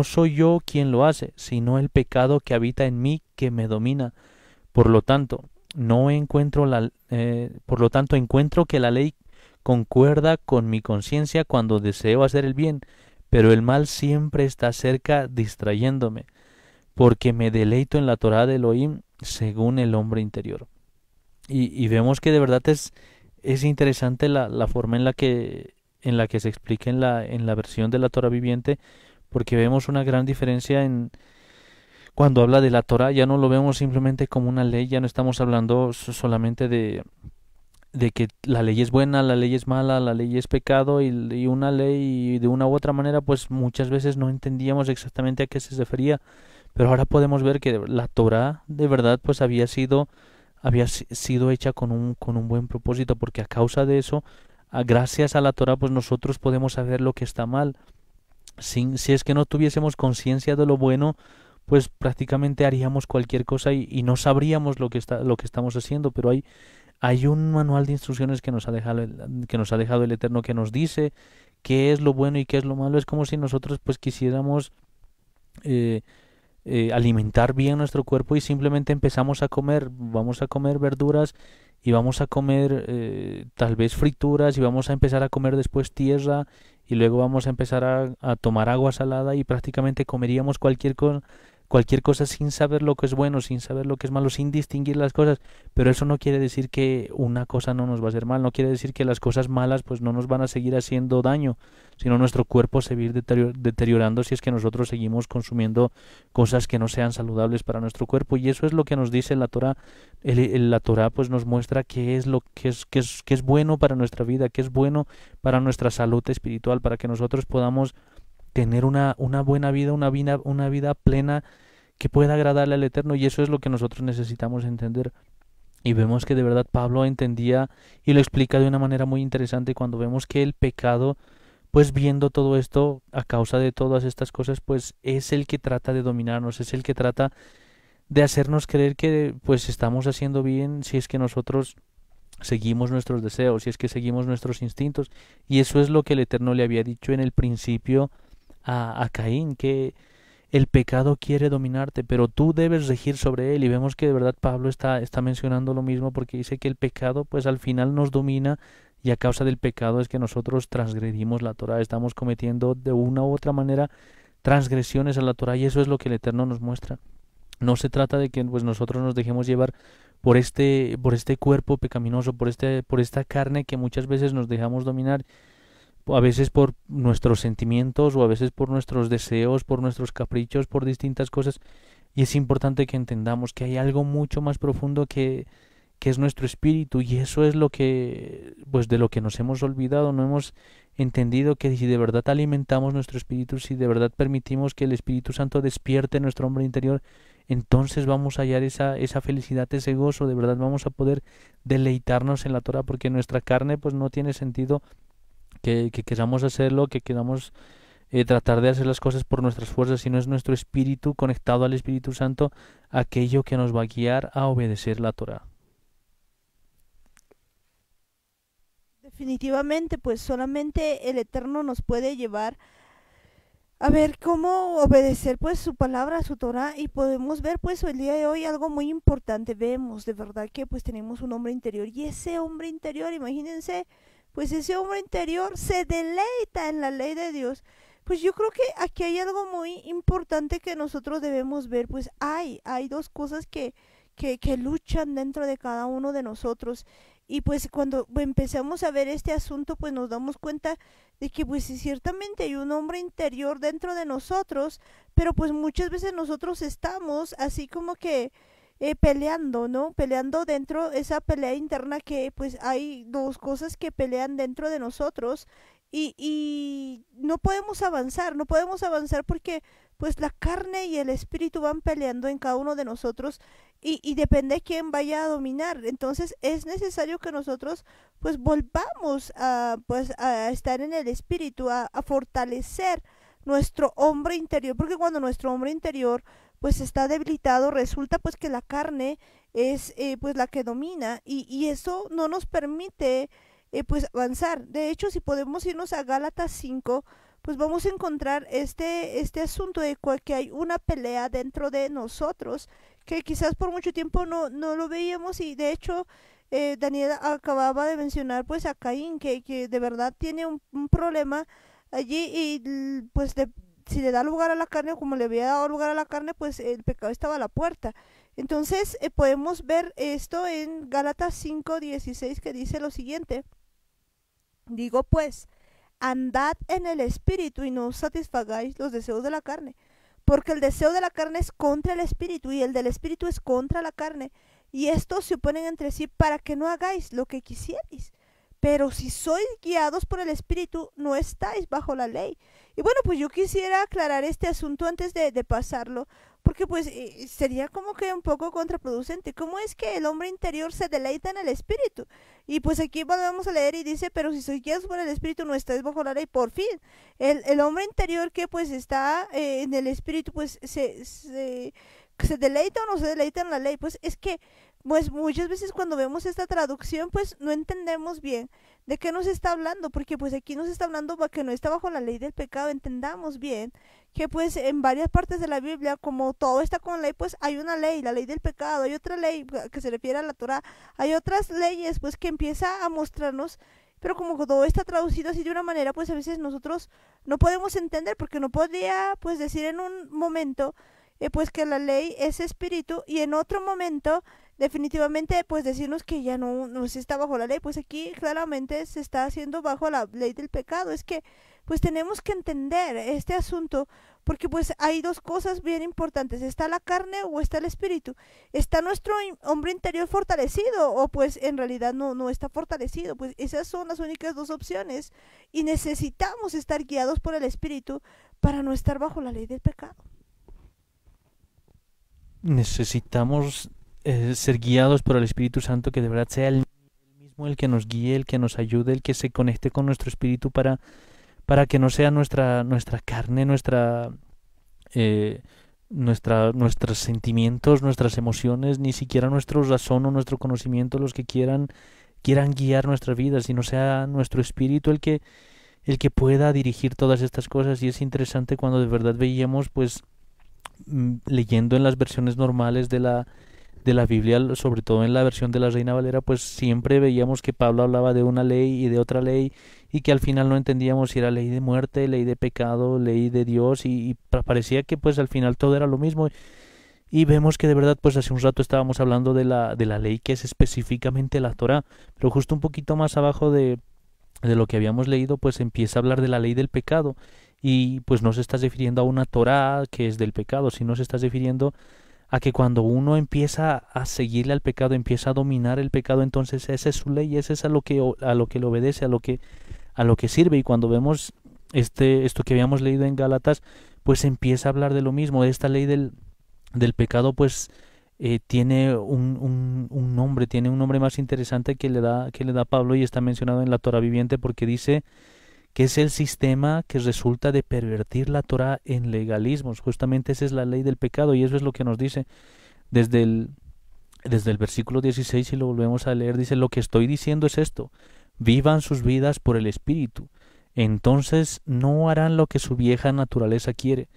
soy yo quien lo hace, sino el pecado que habita en mí que me domina. Por lo tanto, encuentro que la ley concuerda con mi conciencia cuando deseo hacer el bien, pero el mal siempre está cerca distrayéndome, porque me deleito en la Torá de Elohim según el hombre interior. Y vemos que de verdad es interesante la forma en la que se explica en la versión de la Torá viviente, porque vemos una gran diferencia cuando habla de la Torá. Ya no lo vemos simplemente como una ley, ya no estamos hablando solamente de que la ley es buena, la ley es mala, la ley es pecado y una ley, y de una u otra manera pues muchas veces no entendíamos exactamente a qué se refería, pero ahora podemos ver que la Torá de verdad pues había sido hecha con un buen propósito, porque a causa de eso, gracias a la Torá pues nosotros podemos saber lo que está mal. Si es que no tuviésemos conciencia de lo bueno, pues prácticamente haríamos cualquier cosa y no sabríamos lo que estamos haciendo, pero hay un manual de instrucciones que nos ha dejado el Eterno, que nos dice qué es lo bueno y qué es lo malo. Es como si nosotros pues quisiéramos eh, alimentar bien nuestro cuerpo y simplemente empezamos a comer, vamos a comer verduras y vamos a comer tal vez frituras y vamos a empezar a comer después tierra y luego vamos a empezar a tomar agua salada y prácticamente comeríamos cualquier cosa sin saber lo que es bueno, sin saber lo que es malo, sin distinguir las cosas, pero eso no quiere decir que una cosa no nos va a hacer mal, no quiere decir que las cosas malas pues no nos van a seguir haciendo daño, sino nuestro cuerpo se va a ir deteriorando si es que nosotros seguimos consumiendo cosas que no sean saludables para nuestro cuerpo. Y eso es lo que nos dice la Torah. La Torah pues nos muestra qué es lo que es bueno para nuestra vida, qué es bueno para nuestra salud espiritual, para que nosotros podamos tener una buena vida, una vida plena que pueda agradarle al Eterno. Y eso es lo que nosotros necesitamos entender. Y vemos que de verdad Pablo entendía y lo explica de una manera muy interesante cuando vemos que el pecado, pues viendo todo esto, a causa de todas estas cosas, pues es el que trata de dominarnos, es el que trata de hacernos creer que pues estamos haciendo bien si es que nosotros seguimos nuestros deseos, si es que seguimos nuestros instintos. Y eso es lo que el Eterno le había dicho en el principio a Caín, que el pecado quiere dominarte, pero tú debes regir sobre él. Y vemos que de verdad Pablo está mencionando lo mismo, porque dice que el pecado pues al final nos domina, y a causa del pecado es que nosotros transgredimos la Torah, estamos cometiendo de una u otra manera transgresiones a la Torah, y eso es lo que el Eterno nos muestra. No se trata de que pues nosotros nos dejemos llevar por este cuerpo pecaminoso, por esta carne que muchas veces nos dejamos dominar, a veces por nuestros sentimientos o a veces por nuestros deseos, por nuestros caprichos, por distintas cosas. Y es importante que entendamos que hay algo mucho más profundo que es nuestro espíritu, y eso es lo que pues de lo que nos hemos olvidado. No hemos entendido que si de verdad alimentamos nuestro espíritu, si de verdad permitimos que el Espíritu Santo despierte nuestro hombre interior, entonces vamos a hallar esa felicidad, ese gozo. De verdad vamos a poder deleitarnos en la Torah, porque nuestra carne pues no tiene sentido que queramos hacerlo, que queramos tratar de hacer las cosas por nuestras fuerzas, sino es nuestro espíritu conectado al Espíritu Santo aquello que nos va a guiar a obedecer la Torah. Definitivamente, pues solamente el Eterno nos puede llevar a ver cómo obedecer pues su palabra, su Torah, y podemos ver pues el día de hoy algo muy importante. Vemos de verdad que pues tenemos un hombre interior, y ese hombre interior, imagínense, pues ese hombre interior se deleita en la ley de Dios. Pues yo creo que aquí hay algo muy importante que nosotros debemos ver. Pues hay dos cosas que luchan dentro de cada uno de nosotros. Y pues cuando empezamos a ver este asunto, pues nos damos cuenta de que pues sí, ciertamente hay un hombre interior dentro de nosotros, pero pues muchas veces nosotros estamos así como que peleando, ¿no? Peleando dentro, esa pelea interna, que pues hay dos cosas que pelean dentro de nosotros, y no podemos avanzar, no podemos avanzar porque pues la carne y el espíritu van peleando en cada uno de nosotros, y depende de quién vaya a dominar. Entonces es necesario que nosotros pues volvamos pues a estar en el espíritu, a fortalecer nuestro hombre interior, porque cuando nuestro hombre interior pues está debilitado, resulta pues que la carne es pues la que domina, y eso no nos permite pues avanzar. De hecho, si podemos irnos a Gálatas 5, pues vamos a encontrar este asunto de que hay una pelea dentro de nosotros, que quizás por mucho tiempo no lo veíamos. Y de hecho Daniel acababa de mencionar pues a Caín, que de verdad tiene un problema allí, y pues si le da lugar a la carne, como le había dado lugar a la carne, pues el pecado estaba a la puerta. Entonces podemos ver esto en Gálatas 5:16, que dice lo siguiente: digo pues, andad en el espíritu y no satisfagáis los deseos de la carne, porque el deseo de la carne es contra el espíritu, y el del espíritu es contra la carne, y estos se oponen entre sí, para que no hagáis lo que quisierais. pero si sois guiados por el Espíritu, no estáis bajo la ley. Y bueno, pues yo quisiera aclarar este asunto antes de pasarlo, porque pues sería como que un poco contraproducente. ¿Cómo es que el hombre interior se deleita en el Espíritu? Y pues aquí volvemos a leer y dice, pero si sois guiados por el Espíritu, no estáis bajo la ley. Por fin, el hombre interior que pues está en el Espíritu, pues se deleita o no se deleita en la ley. Pues es que pues muchas veces cuando vemos esta traducción pues no entendemos bien de qué nos está hablando, porque pues aquí nos está hablando que no está bajo la ley del pecado. Entendamos bien que pues en varias partes de la Biblia, como todo está con ley, pues hay una ley, la ley del pecado, hay otra ley que se refiere a la Torah, hay otras leyes pues que empieza a mostrarnos, pero como todo está traducido así de una manera, pues a veces nosotros no podemos entender, porque no podría pues decir en un momento pues que la ley es espíritu, y en otro momento definitivamente pues decirnos que ya no se está bajo la ley. Pues aquí claramente se está haciendo bajo la ley del pecado. Es que pues tenemos que entender este asunto, porque pues hay dos cosas bien importantes: está la carne o está el espíritu, está nuestro hombre interior fortalecido o pues en realidad no está fortalecido. Pues esas son las únicas dos opciones, y necesitamos estar guiados por el espíritu para no estar bajo la ley del pecado. Necesitamos ser guiados por el Espíritu Santo, que de verdad sea el mismo el que nos guíe, el que nos ayude, el que se conecte con nuestro espíritu para que no sea nuestra carne, nuestros sentimientos, nuestras emociones, ni siquiera nuestro razón o nuestro conocimiento los que quieran guiar nuestras vidas, sino sea nuestro espíritu el que pueda dirigir todas estas cosas. Y es interesante cuando de verdad veíamos, pues, leyendo en las versiones normales de la Biblia, sobre todo en la versión de la Reina Valera, pues siempre veíamos que Pablo hablaba de una ley y de otra ley, y que al final no entendíamos si era ley de muerte, ley de pecado, ley de Dios, y parecía que pues al final todo era lo mismo. Y vemos que de verdad, pues hace un rato estábamos hablando de la ley que es específicamente la Torá, pero justo un poquito más abajo de lo que habíamos leído, pues empieza a hablar de la ley del pecado, y pues no se está refiriendo a una Torá que es del pecado, sino se está refiriendo a que cuando uno empieza a seguirle al pecado, empieza a dominar el pecado, entonces esa es su ley, esa es a lo que le obedece, a lo que sirve. Y cuando vemos esto que habíamos leído en Gálatas, pues empieza a hablar de lo mismo. Esta ley del pecado, pues tiene un nombre, tiene un nombre más interesante que le da Pablo, y está mencionado en la Torah viviente, porque dice que es el sistema que resulta de pervertir la Torah en legalismos. Justamente esa es la ley del pecado, y eso es lo que nos dice desde el versículo 16. Si lo volvemos a leer, dice: lo que estoy diciendo es esto: vivan sus vidas por el Espíritu, entonces no harán lo que su vieja naturaleza quiere,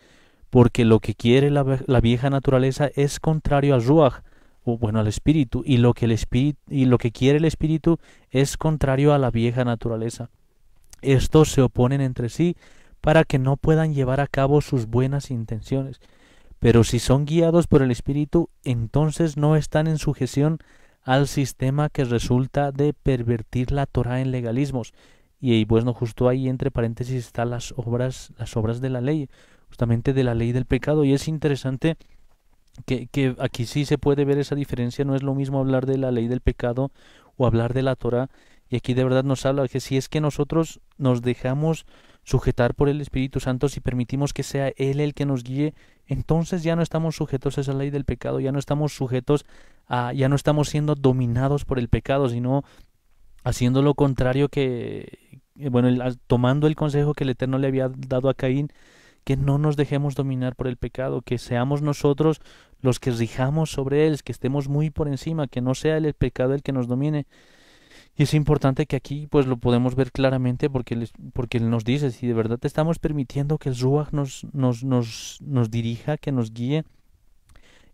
porque lo que quiere la vieja naturaleza es contrario al Ruach, o bueno, al Espíritu, y lo que quiere el Espíritu es contrario a la vieja naturaleza. Estos se oponen entre sí para que no puedan llevar a cabo sus buenas intenciones. Pero si son guiados por el Espíritu, entonces no están en sujeción al sistema que resulta de pervertir la Torah en legalismos. Y bueno, justo ahí entre paréntesis están las obras de la ley, justamente de la ley del pecado. Y es interesante que aquí sí se puede ver esa diferencia. No es lo mismo hablar de la ley del pecado o hablar de la Torah. Y aquí de verdad nos habla que si es que nosotros nos dejamos sujetar por el Espíritu Santo, si permitimos que sea Él el que nos guíe, entonces ya no estamos sujetos a esa ley del pecado, ya no estamos ya no estamos siendo dominados por el pecado, sino haciendo lo contrario bueno, tomando el consejo que el Eterno le había dado a Caín, que no nos dejemos dominar por el pecado, que seamos nosotros los que rijamos sobre él, que estemos muy por encima, que no sea el pecado el que nos domine. Y es importante que aquí pues lo podemos ver claramente, porque él nos dice: si de verdad estamos permitiendo que el Ruach nos dirija, que nos guíe,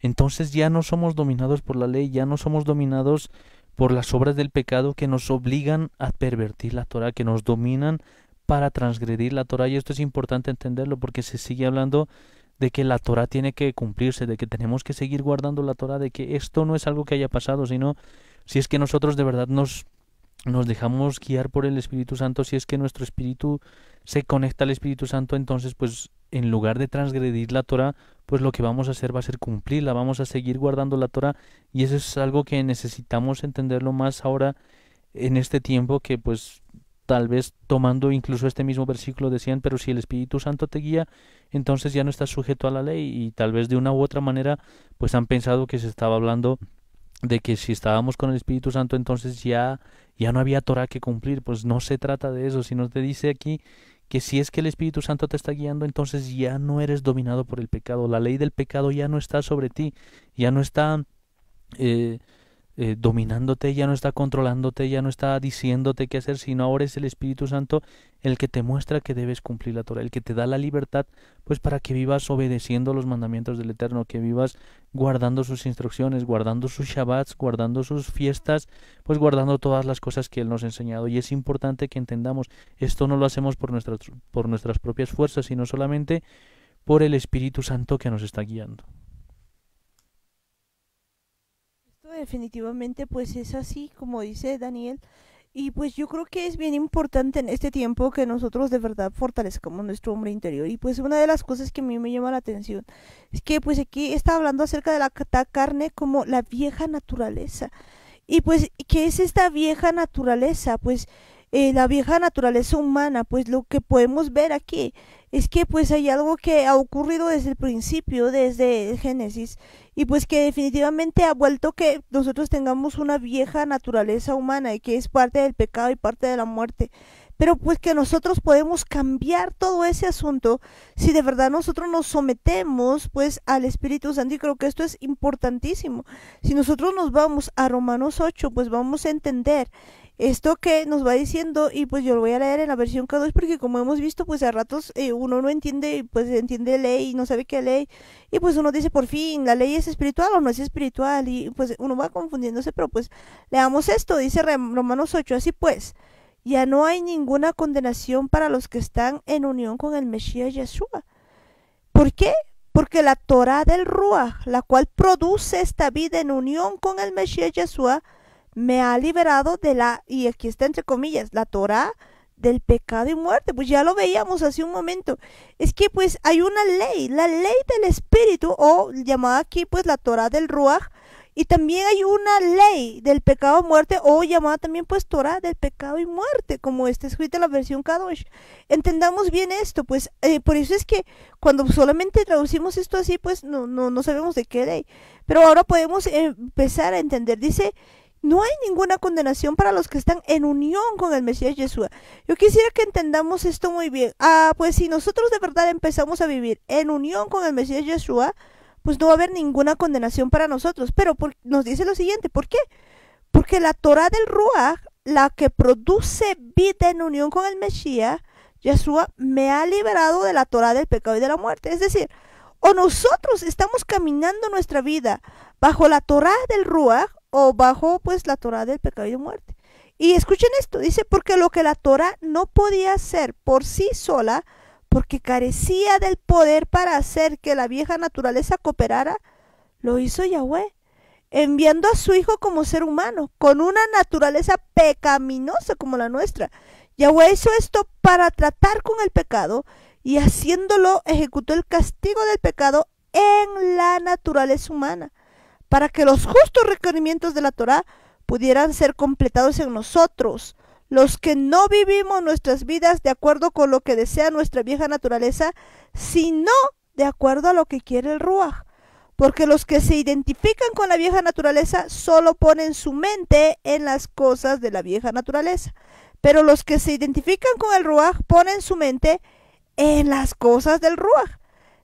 entonces ya no somos dominados por la ley, ya no somos dominados por las obras del pecado que nos obligan a pervertir la Torah, que nos dominan para transgredir la Torah. Y esto es importante entenderlo, porque se sigue hablando de que la Torah tiene que cumplirse, de que tenemos que seguir guardando la Torah, de que esto no es algo que haya pasado, sino si es que nosotros de verdad nos dejamos guiar por el Espíritu Santo, si es que nuestro espíritu se conecta al Espíritu Santo, entonces pues en lugar de transgredir la Torah, pues lo que vamos a hacer va a ser cumplirla, vamos a seguir guardando la Torah. Y eso es algo que necesitamos entenderlo más ahora en este tiempo que pues tal vez tomando incluso este mismo versículo decían, pero si el Espíritu Santo te guía, entonces ya no estás sujeto a la ley y tal vez de una u otra manera pues han pensado que se estaba hablando de que si estábamos con el Espíritu Santo entonces ya no había Torah que cumplir, pues no se trata de eso, sino te dice aquí que si es que el Espíritu Santo te está guiando, entonces ya no eres dominado por el pecado, la ley del pecado ya no está sobre ti, ya no está eh, dominándote, ya no está controlándote, ya no está diciéndote qué hacer, sino ahora es el Espíritu Santo el que te muestra que debes cumplir la Torah, el que te da la libertad, pues para que vivas obedeciendo los mandamientos del Eterno, que vivas guardando sus instrucciones, guardando sus Shabbats, guardando sus fiestas, pues guardando todas las cosas que Él nos ha enseñado. Y es importante que entendamos, esto no lo hacemos por nuestras propias fuerzas, sino solamente por el Espíritu Santo que nos está guiando. Esto definitivamente pues es así como dice Daniel. Y pues yo creo que es bien importante en este tiempo que nosotros de verdad fortalezcamos nuestro hombre interior. Y pues una de las cosas que a mí me llama la atención es que pues aquí está hablando acerca de la carne como la vieja naturaleza. Y pues, ¿qué es esta vieja naturaleza? Pues la vieja naturaleza humana, pues lo que podemos ver aquí es que pues hay algo que ha ocurrido desde el principio, desde el Génesis, y pues que definitivamente ha vuelto que nosotros tengamos una vieja naturaleza humana y que es parte del pecado y parte de la muerte. Pero pues que nosotros podemos cambiar todo ese asunto si de verdad nosotros nos sometemos pues al Espíritu Santo, y creo que esto es importantísimo. Si nosotros nos vamos a Romanos 8, pues vamos a entender esto que nos va diciendo, y pues yo lo voy a leer en la versión K2 porque como hemos visto pues a ratos uno no entiende, pues entiende ley y no sabe qué ley, y pues uno dice por fin la ley es espiritual o no es espiritual, y pues uno va confundiéndose. Pero pues leamos esto, dice Romanos 8, así pues ya no hay ninguna condenación para los que están en unión con el Mesías Yeshua. ¿Por qué? Porque la Torah del Ruach, la cual produce esta vida en unión con el Mesías Yeshua, me ha liberado de la, y aquí está entre comillas, la Torah del pecado y muerte. Pues ya lo veíamos hace un momento. Es que pues hay una ley, la ley del Espíritu, o llamada aquí pues la Torah del Ruach, y también hay una ley del pecado y muerte, o llamada también pues Torah del pecado y muerte, como está escrita en la versión Kadosh. Entendamos bien esto, pues por eso es que cuando solamente traducimos esto así, pues no sabemos de qué ley. Pero ahora podemos empezar a entender. Dice, no hay ninguna condenación para los que están en unión con el Mesías Yeshua. Yo quisiera que entendamos esto muy bien. Pues si nosotros de verdad empezamos a vivir en unión con el Mesías Yeshua, pues no va a haber ninguna condenación para nosotros. Pero nos dice lo siguiente, ¿por qué? Porque la Torah del Ruach, la que produce vida en unión con el Mesías Yeshua, me ha liberado de la Torah del pecado y de la muerte. Es decir, o nosotros estamos caminando nuestra vida bajo la Torah del Ruach o bajo pues la Torah del pecado y de muerte. Y escuchen esto, dice, porque lo que la Torah no podía hacer por sí sola, porque carecía del poder para hacer que la vieja naturaleza cooperara, lo hizo Yahweh, enviando a su Hijo como ser humano, con una naturaleza pecaminosa como la nuestra. Yahweh hizo esto para tratar con el pecado, y haciéndolo ejecutó el castigo del pecado en la naturaleza humana, para que los justos requerimientos de la Torah pudieran ser completados en nosotros, los que no vivimos nuestras vidas de acuerdo con lo que desea nuestra vieja naturaleza, sino de acuerdo a lo que quiere el Ruach. Porque los que se identifican con la vieja naturaleza solo ponen su mente en las cosas de la vieja naturaleza. Pero los que se identifican con el Ruach ponen su mente en las cosas del Ruach.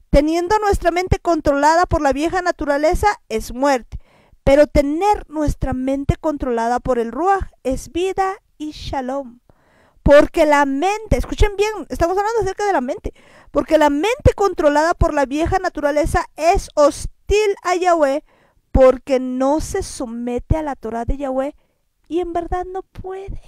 Teniendo nuestra mente controlada por la vieja naturaleza es muerte, pero tener nuestra mente controlada por el Ruach es vida y shalom. Porque la mente, escuchen bien, estamos hablando acerca de la mente, porque la mente controlada por la vieja naturaleza es hostil a Yahweh, porque no se somete a la Torah de Yahweh y en verdad no puede.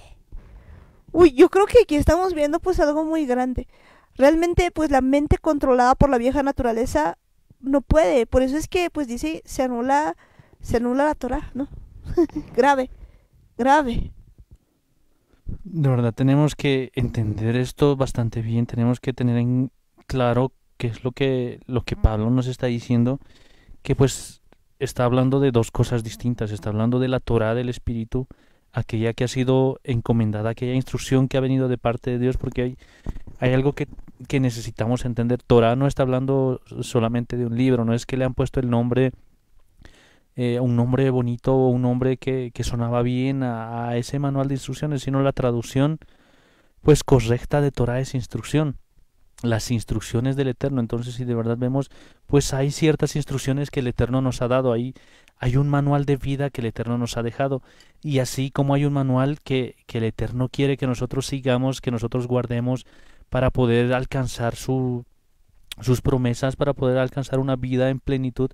Uy, yo creo que aquí estamos viendo pues algo muy grande. Realmente pues la mente controlada por la vieja naturaleza no puede. Por eso es que pues dice se anula la Torah, ¿no? Grave, grave. De verdad, tenemos que entender esto bastante bien, tenemos que tener en claro qué es lo que Pablo nos está diciendo, que pues está hablando de dos cosas distintas, está hablando de la Torah del Espíritu, aquella que ha sido encomendada, aquella instrucción que ha venido de parte de Dios, porque hay algo que necesitamos entender. Torah no está hablando solamente de un libro, no es que le han puesto el nombre, un nombre bonito o un nombre que sonaba bien a ese manual de instrucciones, sino la traducción pues correcta de Torah es instrucción, las instrucciones del Eterno. Entonces, si de verdad vemos, pues hay ciertas instrucciones que el Eterno nos ha dado, hay un manual de vida que el Eterno nos ha dejado, y así como hay un manual que el Eterno quiere que nosotros sigamos, que nosotros guardemos para poder alcanzar sus promesas, para poder alcanzar una vida en plenitud,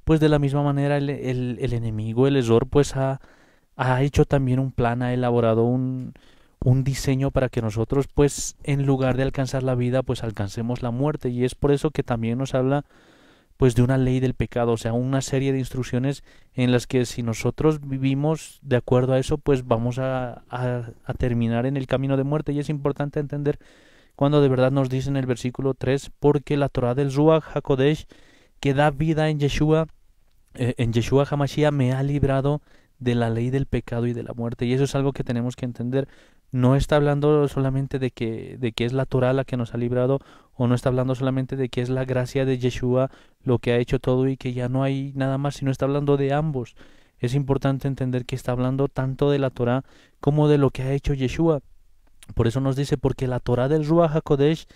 pues de la misma manera el enemigo, el Esor, pues ha hecho también un plan, ha elaborado un diseño para que nosotros pues en lugar de alcanzar la vida pues alcancemos la muerte, y es por eso que también nos habla pues de una ley del pecado, o sea, una serie de instrucciones en las que si nosotros vivimos de acuerdo a eso pues vamos a terminar en el camino de muerte. Y es importante entender cuando de verdad nos dice en el versículo 3, porque la Torah del Ruach HaKodesh que da vida en Yeshua HaMashiach me ha librado de la ley del pecado y de la muerte. Y eso es algo que tenemos que entender. No está hablando solamente de que es la Torah la que nos ha librado, o no está hablando solamente de que es la gracia de Yeshua lo que ha hecho todo y que ya no hay nada más, sino está hablando de ambos. Es importante entender que está hablando tanto de la Torah como de lo que ha hecho Yeshua. Por eso nos dice, porque la Torah del Ruach HaKodesh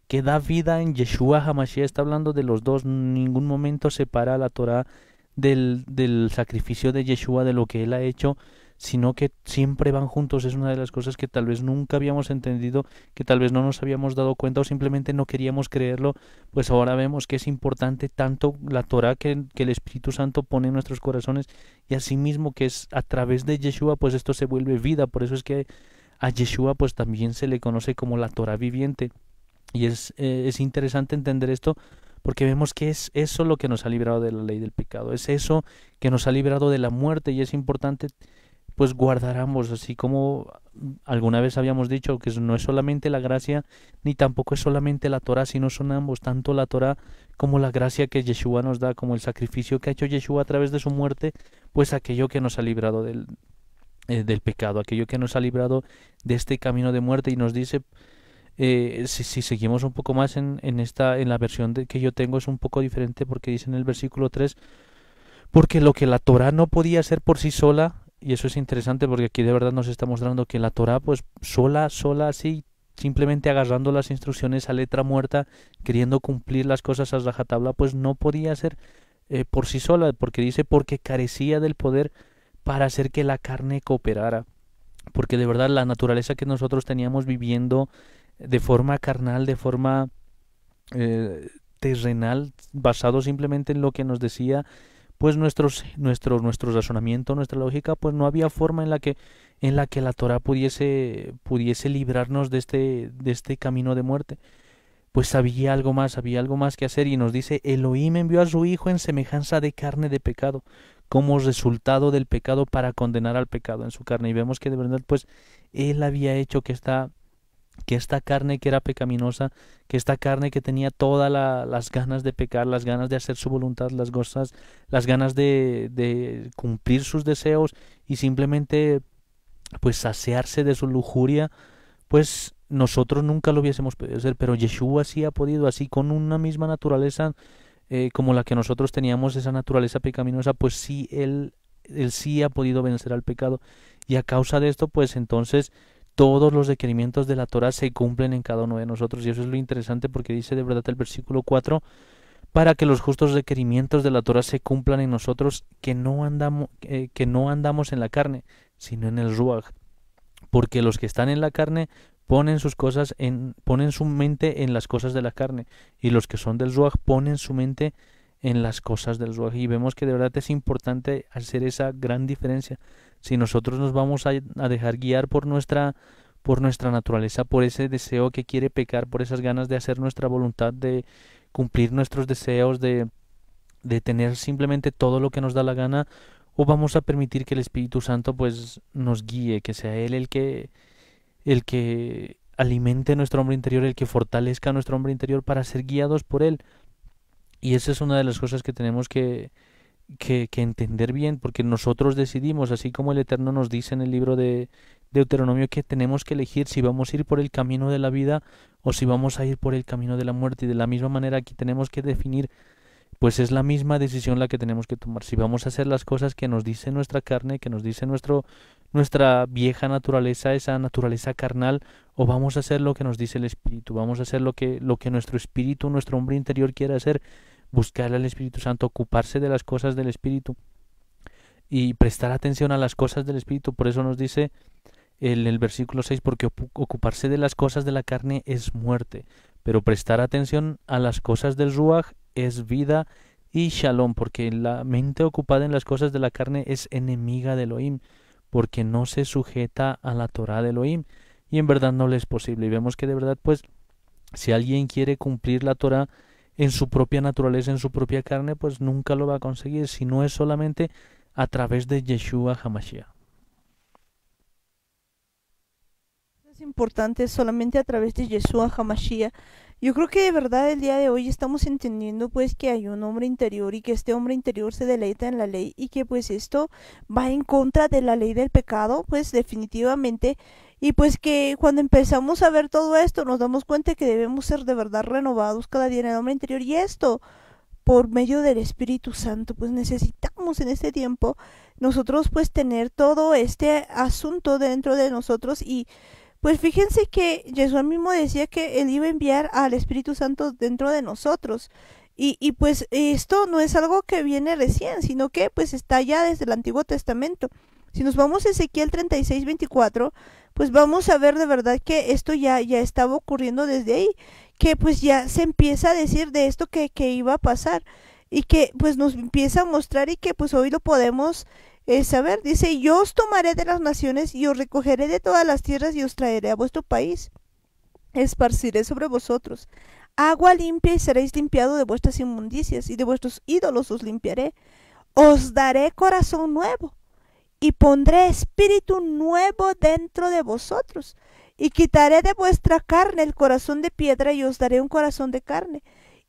que da vida en Yeshua HaMashiach, está hablando de los dos. En ningún momento separa la Torah del sacrificio de Yeshua, de lo que él ha hecho, sino que siempre van juntos. Es una de las cosas que tal vez nunca habíamos entendido, que tal vez no nos habíamos dado cuenta o simplemente no queríamos creerlo. Pues ahora vemos que es importante tanto la Torah que el Espíritu Santo pone en nuestros corazones, y asimismo que es a través de Yeshua pues esto se vuelve vida. Por eso es que a Yeshua pues también se le conoce como la Torah viviente. Y es interesante entender esto, porque vemos que es eso lo que nos ha librado de la ley del pecado, es eso que nos ha librado de la muerte. Y es importante pues guardar ambos, así como alguna vez habíamos dicho que no es solamente la gracia ni tampoco es solamente la Torah, sino son ambos, tanto la Torah como la gracia que Yeshua nos da, como el sacrificio que ha hecho Yeshua a través de su muerte, pues aquello que nos ha librado del pecado, aquello que nos ha librado de este camino de muerte. Y nos dice, si seguimos un poco más en la versión que yo tengo es un poco diferente, porque dice en el versículo 3, porque lo que la Torah no podía hacer por sí sola, y eso es interesante porque aquí de verdad nos está mostrando que la Torah pues sola, así, simplemente agarrando las instrucciones a letra muerta, queriendo cumplir las cosas a rajatabla, pues no podía hacer por sí sola, porque dice, porque carecía del poder para hacer que la carne cooperara, porque de verdad la naturaleza que nosotros teníamos viviendo de forma carnal, de forma terrenal, basado simplemente en lo que nos decía pues nuestro razonamiento, nuestra lógica, pues no había forma en la que la Torah pudiese librarnos de este camino de muerte. Pues había algo más que hacer, y nos dice, Elohim envió a su Hijo en semejanza de carne de pecado, como resultado del pecado para condenar al pecado en su carne. Y vemos que de verdad pues él había hecho que esta carne que era pecaminosa, que esta carne que tenía todas las ganas de pecar, las ganas de hacer su voluntad, las ganas de cumplir sus deseos y simplemente pues saciarse de su lujuria, pues nosotros nunca lo hubiésemos podido hacer, pero Yeshua sí ha podido, así con una misma naturaleza como la que nosotros teníamos, esa naturaleza pecaminosa, pues sí, él sí ha podido vencer al pecado. Y a causa de esto, pues entonces todos los requerimientos de la Torah se cumplen en cada uno de nosotros. Y eso es lo interesante, porque dice de verdad el versículo 4, para que los justos requerimientos de la Torah se cumplan en nosotros, que no andamos en la carne, sino en el Ruach. Porque los que están en la carne ponen su mente en las cosas de la carne, y los que son del Ruach ponen su mente en las cosas del Ruach. Y vemos que de verdad es importante hacer esa gran diferencia. Si nosotros nos vamos a dejar guiar por nuestra naturaleza, por ese deseo que quiere pecar, por esas ganas de hacer nuestra voluntad, de cumplir nuestros deseos, de tener simplemente todo lo que nos da la gana, o vamos a permitir que el Espíritu Santo pues nos guíe, que sea Él el que alimente nuestro hombre interior, el que fortalezca nuestro hombre interior para ser guiados por Él. Y esa es una de las cosas que tenemos que que entender bien, porque nosotros decidimos, así como el Eterno nos dice en el libro de Deuteronomio, que tenemos que elegir si vamos a ir por el camino de la vida o si vamos a ir por el camino de la muerte. Y de la misma manera aquí tenemos que definir, pues es la misma decisión la que tenemos que tomar. Si vamos a hacer las cosas que nos dice nuestra carne, que nos dice nuestra vieja naturaleza, esa naturaleza carnal, o vamos a hacer lo que nos dice el Espíritu, vamos a hacer lo que nuestro espíritu, nuestro hombre interior quiere hacer, buscar al Espíritu Santo, ocuparse de las cosas del Espíritu y prestar atención a las cosas del Espíritu. Por eso nos dice el versículo 6, porque ocuparse de las cosas de la carne es muerte, pero prestar atención a las cosas del Ruach es vida y shalom, porque la mente ocupada en las cosas de la carne es enemiga de Elohim, porque no se sujeta a la Torah de Elohim, y en verdad no le es posible. Y vemos que de verdad, pues, si alguien quiere cumplir la Torah en su propia naturaleza, en su propia carne, pues nunca lo va a conseguir, si no es solamente a través de Yeshua HaMashiach. Es importante solamente a través de Yeshua HaMashiach. Yo creo que de verdad el día de hoy estamos entendiendo pues que hay un hombre interior y que este hombre interior se deleita en la ley y que pues esto va en contra de la ley del pecado, pues definitivamente. Y pues que cuando empezamos a ver todo esto nos damos cuenta que debemos ser de verdad renovados cada día en el hombre interior, y esto por medio del Espíritu Santo. Pues necesitamos en este tiempo nosotros pues tener todo este asunto dentro de nosotros. Y pues fíjense que Jesús mismo decía que él iba a enviar al Espíritu Santo dentro de nosotros. Y pues esto no es algo que viene recién, sino que pues está ya desde el Antiguo Testamento. Si nos vamos a Ezequiel 36:24, pues vamos a ver de verdad que esto ya estaba ocurriendo desde ahí, que pues ya se empieza a decir de esto que iba a pasar, y que pues nos empieza a mostrar, y que pues hoy lo podemos saber. Dice: yo os tomaré de las naciones y os recogeré de todas las tierras y os traeré a vuestro país. Esparciré sobre vosotros agua limpia y seréis limpiados de vuestras inmundicias, y de vuestros ídolos os limpiaré. Os daré corazón nuevo y pondré espíritu nuevo dentro de vosotros, y quitaré de vuestra carne el corazón de piedra y os daré un corazón de carne,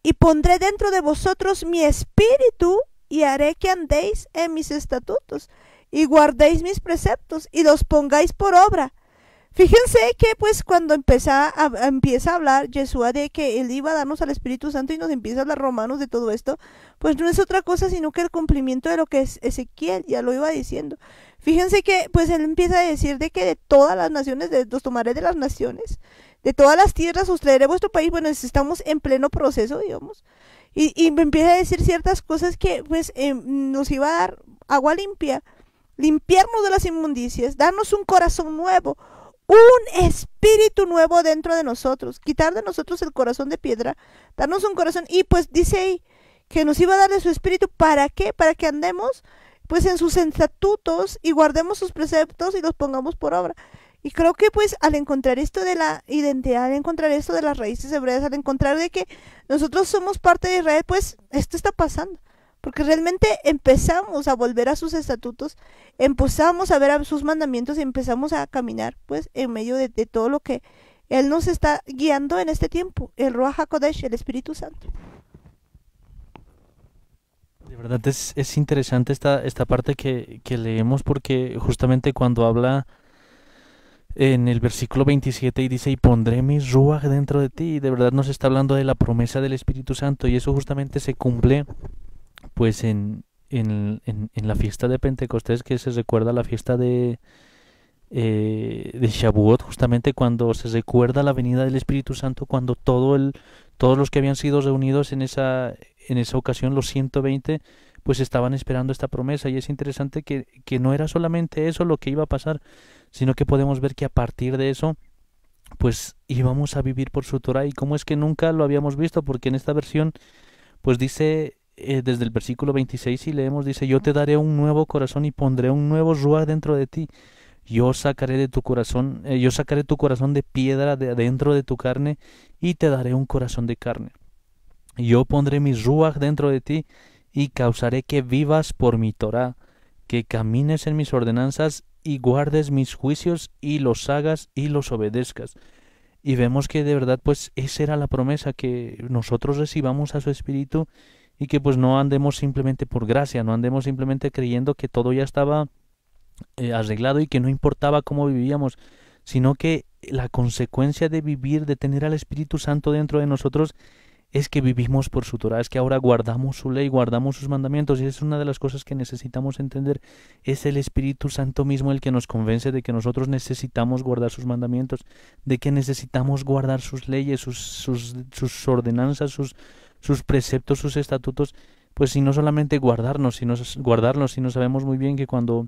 y pondré dentro de vosotros mi espíritu y haré que andéis en mis estatutos y guardéis mis preceptos y los pongáis por obra. Fíjense que pues cuando empieza a hablar Yeshua de que él iba a darnos al Espíritu Santo, y nos empieza a hablar Romanos de todo esto, pues no es otra cosa sino que el cumplimiento de lo que es Ezequiel, ya lo iba diciendo. Fíjense que pues él empieza a decir de que de todas las naciones, los tomaré de las naciones, de todas las tierras os traeré a vuestro país. Bueno, estamos en pleno proceso, digamos, y me empieza a decir ciertas cosas que pues nos iba a dar agua limpia, limpiarnos de las inmundicias, darnos un corazón nuevo, un espíritu nuevo dentro de nosotros, quitar de nosotros el corazón de piedra, darnos un corazón. Y pues dice ahí que nos iba a dar de su espíritu. ¿Para qué? Para que andemos pues en sus estatutos y guardemos sus preceptos y los pongamos por obra. Y creo que pues al encontrar esto de la identidad, al encontrar esto de las raíces hebreas, al encontrar de que nosotros somos parte de Israel, pues esto está pasando. Porque realmente empezamos a volver a sus estatutos, empezamos a ver a sus mandamientos y empezamos a caminar pues en medio de todo lo que Él nos está guiando en este tiempo, el Ruach HaKodesh, el Espíritu Santo. De verdad es interesante esta parte que leemos, porque justamente cuando habla en el versículo 27 y dice: y pondré mi Ruach dentro de ti, y de verdad nos está hablando de la promesa del Espíritu Santo, y eso justamente se cumple pues en la fiesta de Pentecostés, que se recuerda la fiesta de Shavuot, justamente cuando se recuerda la venida del Espíritu Santo, cuando todos los que habían sido reunidos en esa ocasión, los 120, pues estaban esperando esta promesa. Y es interesante que no era solamente eso lo que iba a pasar, sino que podemos ver que a partir de eso pues íbamos a vivir por su Torah. Y cómo es que nunca lo habíamos visto, porque en esta versión pues dice desde el versículo 26, y leemos, dice: yo te daré un nuevo corazón y pondré un nuevo Ruach dentro de ti. Yo sacaré tu corazón de piedra de dentro de tu carne y te daré un corazón de carne. Yo pondré mi Ruach dentro de ti y causaré que vivas por mi Torah, que camines en mis ordenanzas y guardes mis juicios y los hagas y los obedezcas. Y vemos que de verdad pues esa era la promesa, que nosotros recibamos a su Espíritu y que pues no andemos simplemente por gracia, no andemos simplemente creyendo que todo ya estaba arreglado y que no importaba cómo vivíamos, sino que la consecuencia de vivir, de tener al Espíritu Santo dentro de nosotros, es que vivimos por su Torah, es que ahora guardamos su ley, guardamos sus mandamientos, y es una de las cosas que necesitamos entender. Es el Espíritu Santo mismo el que nos convence de que nosotros necesitamos guardar sus mandamientos, de que necesitamos guardar sus leyes, sus ordenanzas, sus preceptos, sus estatutos, pues si no solamente guardarlos, sino sabemos muy bien que cuando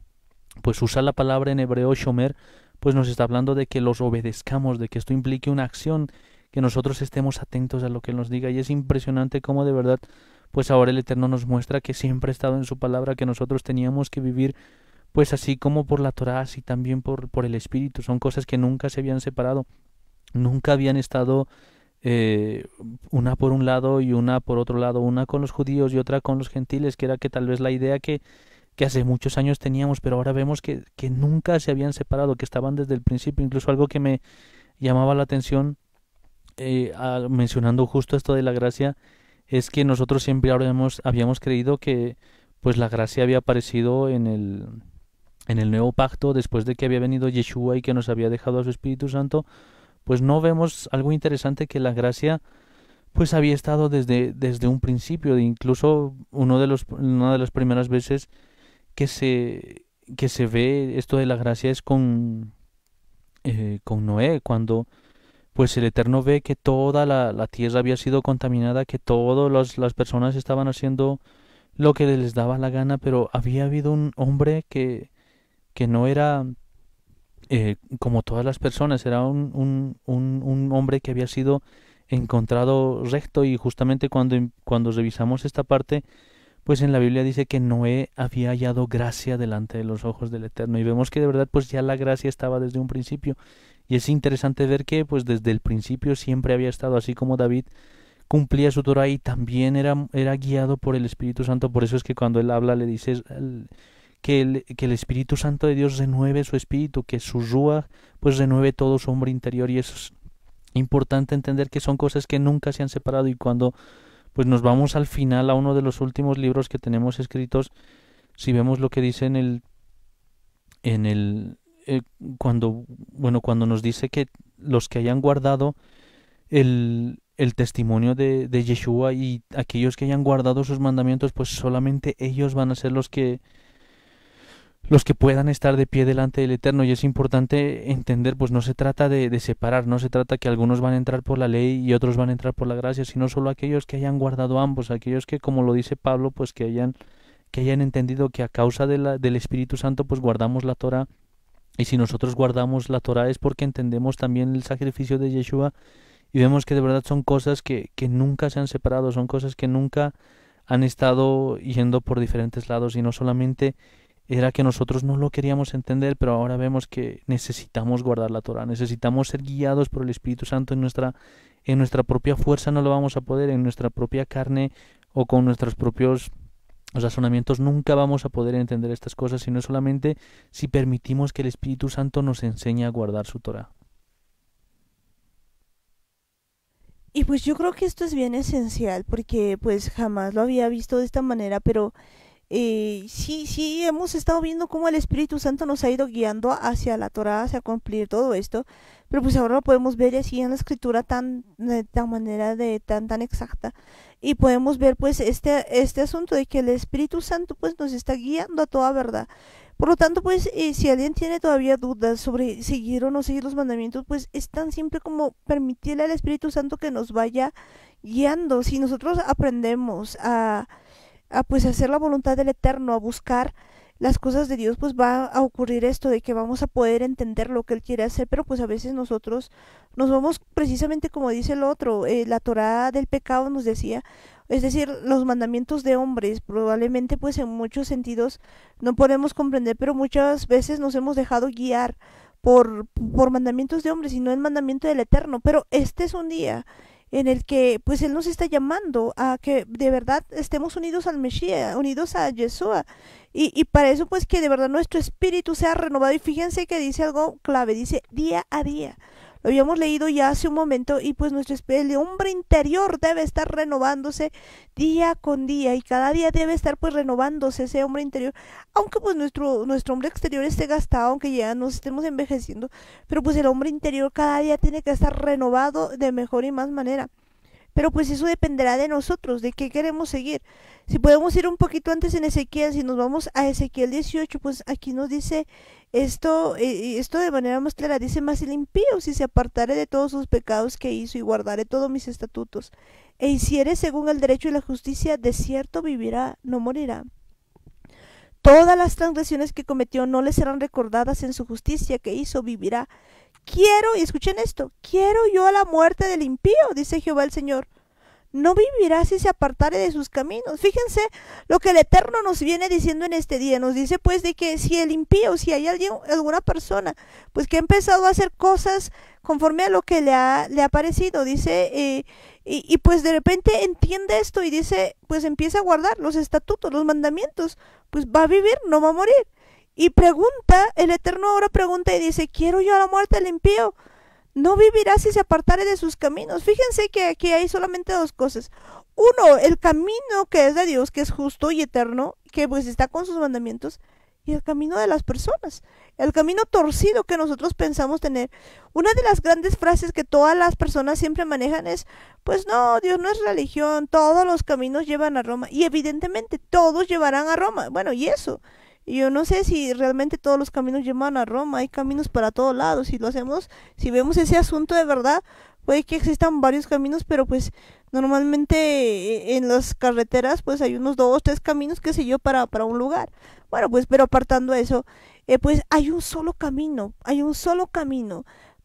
pues usa la palabra en hebreo shomer, pues nos está hablando de que los obedezcamos, de que esto implique una acción, que nosotros estemos atentos a lo que Él nos diga. Y es impresionante cómo de verdad, pues ahora el Eterno nos muestra que siempre ha estado en su palabra, que nosotros teníamos que vivir pues así como por la Torá, así también por el Espíritu. Son cosas que nunca se habían separado, nunca habían estado una por un lado y una por otro lado, una con los judíos y otra con los gentiles, que era que tal vez la idea que hace muchos años teníamos, pero ahora vemos que nunca se habían separado, que estaban desde el principio. Incluso algo que me llamaba la atención, mencionando justo esto de la gracia, es que nosotros siempre ahora habíamos creído que pues la gracia había aparecido en el nuevo pacto después de que había venido Yeshua y que nos había dejado a su Espíritu Santo. Pues no vemos algo interesante, que la gracia pues había estado desde un principio. Incluso una de las primeras veces que se ve esto de la gracia es con Noé, cuando pues el Eterno ve que toda la tierra había sido contaminada, que todas las personas estaban haciendo lo que les daba la gana, pero había habido un hombre que no era como todas las personas, era un hombre que había sido encontrado recto. Y justamente cuando revisamos esta parte, pues en la Biblia dice que Noé había hallado gracia delante de los ojos del Eterno, y vemos que de verdad pues ya la gracia estaba desde un principio. Y es interesante ver que pues desde el principio siempre había estado, así como David cumplía su Torah y también era guiado por el Espíritu Santo. Por eso es que cuando él habla le dice que el Espíritu Santo de Dios renueve su espíritu, que su Ruach pues renueve todo su hombre interior. Y eso es importante entender, que son cosas que nunca se han separado. Y cuando pues nos vamos al final, a uno de los últimos libros que tenemos escritos, si vemos lo que dice en el cuando nos dice que los que hayan guardado el testimonio de Yeshua, y aquellos que hayan guardado sus mandamientos, pues solamente ellos van a ser los que puedan estar de pie delante del Eterno. Y es importante entender, pues no se trata de separar, no se trata que algunos van a entrar por la ley y otros van a entrar por la gracia, sino solo aquellos que hayan guardado ambos, aquellos que, como lo dice Pablo, pues que hayan entendido que a causa del Espíritu Santo pues guardamos la Torah. Y si nosotros guardamos la Torah es porque entendemos también el sacrificio de Yeshua, y vemos que de verdad son cosas que nunca se han separado, son cosas que nunca han estado yendo por diferentes lados. Y no solamente era que nosotros no lo queríamos entender, pero ahora vemos que necesitamos guardar la Torah, necesitamos ser guiados por el Espíritu Santo. En nuestra propia fuerza no lo vamos a poder, en nuestra propia carne o con nuestros propios razonamientos nunca vamos a poder entender estas cosas, sino solamente si permitimos que el Espíritu Santo nos enseñe a guardar su Torah. Y pues yo creo que esto es bien esencial, porque pues jamás lo había visto de esta manera, pero sí hemos estado viendo cómo el Espíritu Santo nos ha ido guiando hacia la Torah, hacia cumplir todo esto, pero pues ahora lo podemos ver así en la escritura de tan manera tan exacta, y podemos ver pues este asunto de que el Espíritu Santo pues nos está guiando a toda verdad. Por lo tanto, pues, si alguien tiene todavía dudas sobre seguir o no seguir los mandamientos, pues es tan simple como permitirle al Espíritu Santo que nos vaya guiando. Si nosotros aprendemos a pues hacer la voluntad del Eterno, a buscar las cosas de Dios, pues va a ocurrir esto de que vamos a poder entender lo que Él quiere hacer. Pero pues a veces nosotros nos vamos precisamente como dice el otro, la Torá del pecado nos decía, es decir, los mandamientos de hombres. Probablemente pues en muchos sentidos no podemos comprender, pero muchas veces nos hemos dejado guiar por mandamientos de hombres y no el mandamiento del Eterno. Pero este es un día en el que pues Él nos está llamando a que de verdad estemos unidos al Mesías, unidos a Yeshua, y para eso pues que de verdad nuestro espíritu sea renovado. Y fíjense que dice algo clave, dice día a día. Lo habíamos leído ya hace un momento y pues el hombre interior debe estar renovándose día con día y cada día debe estar pues renovándose ese hombre interior, aunque pues nuestro hombre exterior esté gastado, aunque ya nos estemos envejeciendo, pero pues el hombre interior cada día tiene que estar renovado de mejor y más manera. Pero pues eso dependerá de nosotros, de qué queremos seguir. Si podemos ir un poquito antes en Ezequiel, si nos vamos a Ezequiel 18, pues aquí nos dice esto de manera más clara, dice: mas el impío, si se apartare de todos sus pecados que hizo y guardare todos mis estatutos, e hiciere según el derecho y la justicia, de cierto vivirá, no morirá. Todas las transgresiones que cometió no le serán recordadas, en su justicia que hizo vivirá. Quiero, y escuchen esto, quiero yo a la muerte del impío, dice Jehová el Señor. No vivirá si se apartare de sus caminos. Fíjense lo que el Eterno nos viene diciendo en este día. Nos dice pues de que si el impío, si hay alguna persona pues que ha empezado a hacer cosas conforme a lo que le ha parecido, dice, y pues de repente entiende esto y dice, pues empieza a guardar los estatutos, los mandamientos, pues va a vivir, no va a morir. Y pregunta, el Eterno ahora pregunta y dice: quiero yo a la muerte del impío. No vivirá si se apartare de sus caminos. Fíjense que aquí hay solamente dos cosas. Uno, el camino que es de Dios, que es justo y eterno, que pues está con sus mandamientos, y el camino de las personas, el camino torcido que nosotros pensamos tener. Una de las grandes frases que todas las personas siempre manejan es: pues no, Dios no es religión, todos los caminos llevan a Roma. Y evidentemente todos llevarán a Roma. Bueno, y eso, yo no sé si realmente todos los caminos llevan a Roma. Hay caminos para todos lados. Si lo hacemos, si vemos ese asunto de verdad, puede que existan varios caminos, pero pues normalmente en las carreteras pues hay unos 2, 3 caminos, qué sé yo, para un lugar. Bueno, pues pero apartando eso, pues hay un solo camino,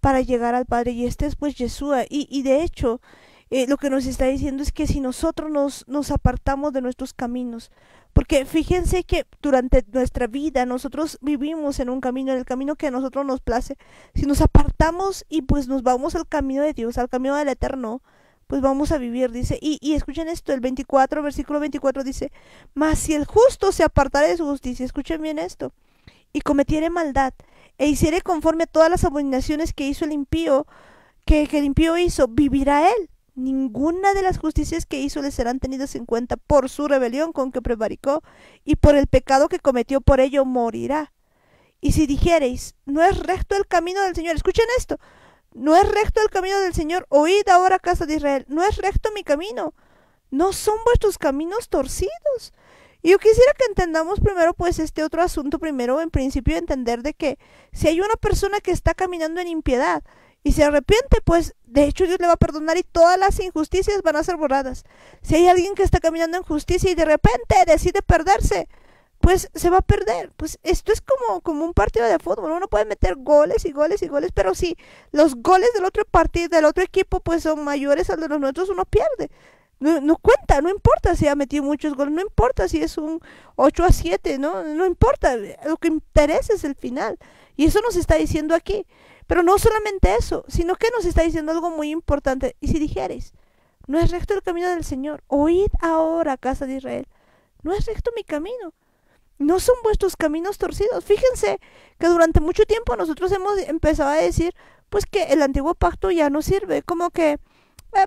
para llegar al Padre, y este es pues Yeshua. Y de hecho, lo que nos está diciendo es que si nosotros nos apartamos de nuestros caminos, porque fíjense que durante nuestra vida nosotros vivimos en un camino, en el camino que a nosotros nos place. Si nos apartamos y pues nos vamos al camino de Dios, al camino del Eterno, pues vamos a vivir, dice. Y escuchen esto, el 24, versículo 24 dice: mas si el justo se apartare de su justicia, escuchen bien esto, y cometiere maldad, e hiciere conforme a todas las abominaciones que hizo el impío, que el impío hizo, vivirá él. Ninguna de las justicias que hizo le serán tenidas en cuenta. Por su rebelión con que prevaricó y por el pecado que cometió, por ello morirá. Y si dijereis: no es recto el camino del Señor, escuchen esto, no es recto el camino del Señor, oíd ahora, casa de Israel, no es recto mi camino, no son vuestros caminos torcidos. Y yo quisiera que entendamos primero pues este otro asunto. Primero, en principio, entender de que si hay una persona que está caminando en impiedad y se arrepiente, pues de hecho Dios le va a perdonar y todas las injusticias van a ser borradas. Si hay alguien que está caminando en justicia y de repente decide perderse, pues se va a perder. Pues esto es como un partido de fútbol. Uno puede meter goles y goles y goles, pero si los goles del otro partido, del otro equipo, pues son mayores a los de los nuestros, uno pierde. No cuenta, no importa si ha metido muchos goles, no importa si es un 8-7, no importa, lo que interesa es el final. Y eso nos está diciendo aquí. Pero no solamente eso, sino que nos está diciendo algo muy importante. Y si dijereis: no es recto el camino del Señor, oíd ahora, casa de Israel, no es recto mi camino, no son vuestros caminos torcidos. Fíjense que durante mucho tiempo nosotros hemos empezado a decir pues que el antiguo pacto ya no sirve, como que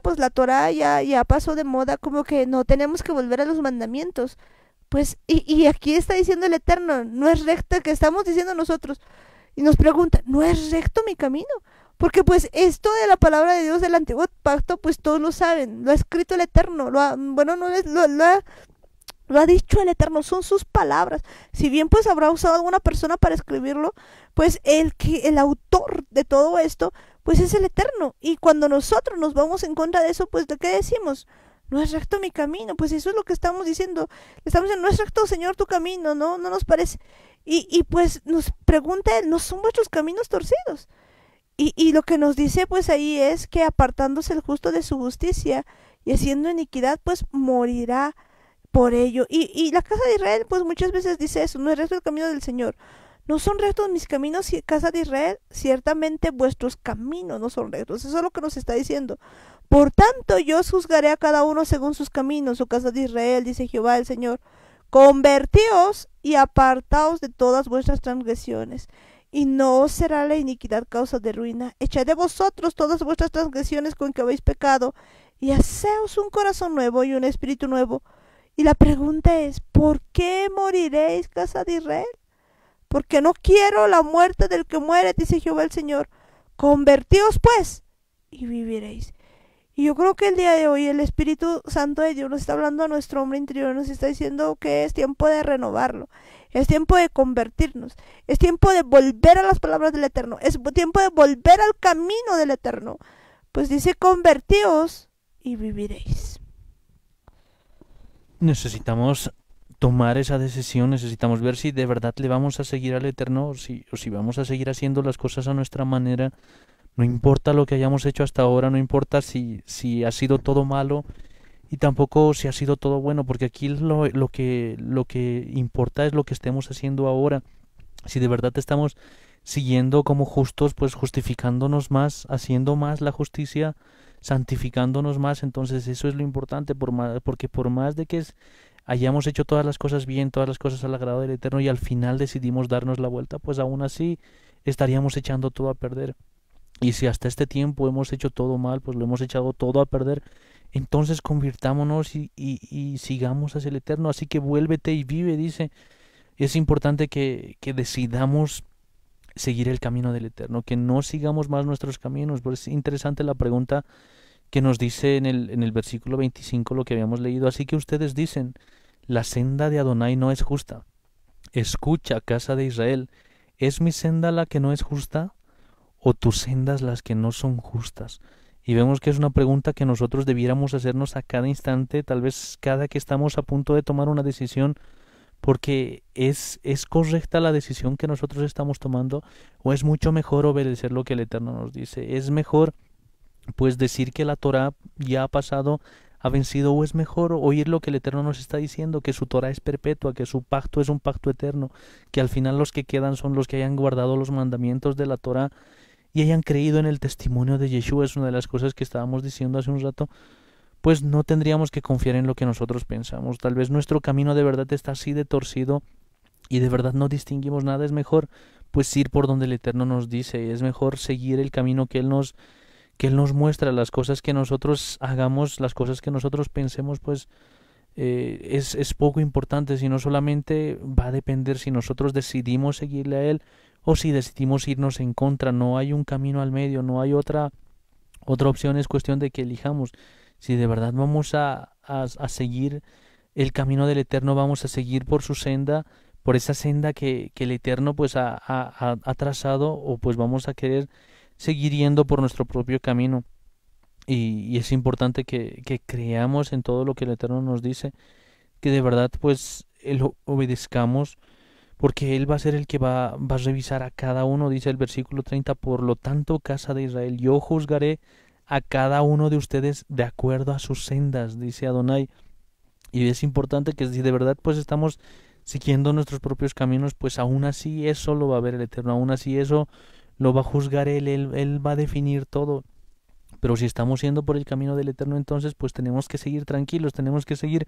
pues la Torah ya pasó de moda, como que no tenemos que volver a los mandamientos. Pues y aquí está diciendo el Eterno: no es recto, que estamos diciendo nosotros. Y nos pregunta: ¿no es recto mi camino? Porque pues esto de la palabra de Dios del antiguo pacto, pues todos lo saben, lo ha escrito el Eterno, lo ha dicho el Eterno, son sus palabras. Si bien pues habrá usado alguna persona para escribirlo, pues el autor de todo esto pues es el Eterno. Y cuando nosotros nos vamos en contra de eso, pues ¿de qué decimos? No es recto mi camino. Pues eso es lo que estamos diciendo. Estamos diciendo: no es recto, Señor, tu camino, no nos parece. Y pues nos pregunta él: ¿no son vuestros caminos torcidos? Y lo que nos dice pues ahí es que apartándose el justo de su justicia y haciendo iniquidad, pues morirá por ello. Y la casa de Israel pues muchas veces dice eso: no es recto el camino del Señor. No son rectos mis caminos, casa de Israel, ciertamente vuestros caminos no son rectos. Eso es lo que nos está diciendo. Por tanto, yo os juzgaré a cada uno según sus caminos, oh casa de Israel, dice Jehová el Señor. Convertíos y apartaos de todas vuestras transgresiones. y no os será la iniquidad causa de ruina. Echad de vosotros todas vuestras transgresiones con que habéis pecado, y haceos un corazón nuevo y un espíritu nuevo. Y la pregunta es, ¿por qué moriréis, casa de Israel? Porque no quiero la muerte del que muere, dice Jehová el Señor. Convertíos pues, y viviréis. Y yo creo que el día de hoy el Espíritu Santo de Dios nos está hablando a nuestro hombre interior, nos está diciendo que es tiempo de renovarlo, es tiempo de convertirnos, es tiempo de volver a las palabras del Eterno, es tiempo de volver al camino del Eterno. Pues dice, convertíos y viviréis. Necesitamos tomar esa decisión, necesitamos ver si de verdad le vamos a seguir al Eterno o si vamos a seguir haciendo las cosas a nuestra manera. No importa lo que hayamos hecho hasta ahora, no importa si ha sido todo malo y tampoco si ha sido todo bueno, porque aquí lo que importa es lo que estemos haciendo ahora. Si de verdad estamos siguiendo como justos, pues justificándonos más, haciendo más la justicia, santificándonos más, entonces eso es lo importante, porque por más de que hayamos hecho todas las cosas bien, todas las cosas al agrado del Eterno y al final decidimos darnos la vuelta, pues aún así estaríamos echando todo a perder. Y si hasta este tiempo hemos hecho todo mal, pues lo hemos echado todo a perder, entonces convirtámonos y sigamos hacia el Eterno. Así que vuélvete y vive, dice. Es importante que decidamos seguir el camino del Eterno, que no sigamos más nuestros caminos. Pero es interesante la pregunta que nos dice en el versículo 25, lo que habíamos leído. Así que ustedes dicen, la senda de Adonai no es justa. Escucha, casa de Israel, ¿es mi senda la que no es justa? ¿O tus sendas las que no son justas? Y vemos que es una pregunta que nosotros debiéramos hacernos a cada instante, tal vez cada que estamos a punto de tomar una decisión, porque ¿es correcta la decisión que nosotros estamos tomando? ¿O es mucho mejor obedecer lo que el Eterno nos dice? ¿Es mejor pues decir que la Torah ya ha pasado, ha vencido, o es mejor oír lo que el Eterno nos está diciendo, que su Torah es perpetua, que su pacto es un pacto eterno, que al final los que quedan son los que hayan guardado los mandamientos de la Torah y hayan creído en el testimonio de Yeshua? Es una de las cosas que estábamos diciendo hace un rato. Pues no tendríamos que confiar en lo que nosotros pensamos. Tal vez nuestro camino de verdad está así de torcido y de verdad no distinguimos nada. Es mejor pues ir por donde el Eterno nos dice. Es mejor seguir el camino que Él nos muestra. Las cosas que nosotros hagamos, las cosas que nosotros pensemos, pues es poco importante, sino solamente va a depender si nosotros decidimos seguirle a Él o si decidimos irnos en contra. No hay un camino al medio, no hay otra opción, es cuestión de que elijamos. Si de verdad vamos a seguir el camino del Eterno, vamos a seguir por su senda, por esa senda que el Eterno pues ha trazado, o pues vamos a querer seguir yendo por nuestro propio camino. Y es importante que creamos en todo lo que el Eterno nos dice, que de verdad pues obedezcamos, porque Él va a ser el que va a revisar a cada uno. Dice el versículo 30, por lo tanto, casa de Israel, yo juzgaré a cada uno de ustedes de acuerdo a sus sendas, dice Adonai. Y es importante que si de verdad pues estamos siguiendo nuestros propios caminos, pues aún así eso lo va a ver el Eterno, aún así eso lo va a juzgar Él va a definir todo. Pero si estamos yendo por el camino del Eterno, entonces pues tenemos que seguir tranquilos, tenemos que seguir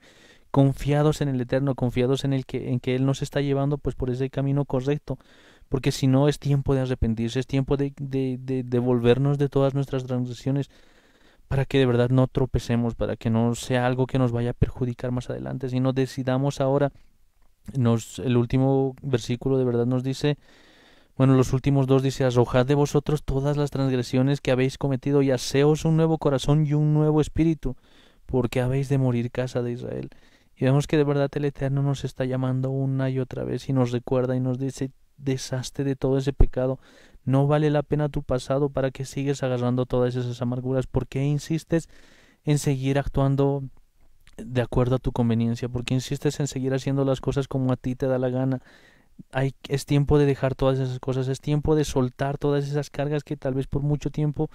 confiados en el Eterno, confiados en que Él nos está llevando pues por ese camino correcto, porque si no es tiempo de arrepentirse, es tiempo de volvernos de todas nuestras transgresiones, para que de verdad no tropecemos, para que no sea algo que nos vaya a perjudicar más adelante, sino decidamos ahora. El último versículo de verdad nos dice, bueno, los últimos dos dice, arrojad de vosotros todas las transgresiones que habéis cometido y haceos un nuevo corazón y un nuevo espíritu, porque habéis de morir, casa de Israel. Y vemos que de verdad el Eterno nos está llamando una y otra vez y nos recuerda y nos dice, deshazte de todo ese pecado. No vale la pena tu pasado para que sigues agarrando todas esas amarguras. ¿Por qué insistes en seguir actuando de acuerdo a tu conveniencia? ¿Por qué insistes en seguir haciendo las cosas como a ti te da la gana? Es tiempo de dejar todas esas cosas, es tiempo de soltar todas esas cargas que tal vez por mucho tiempo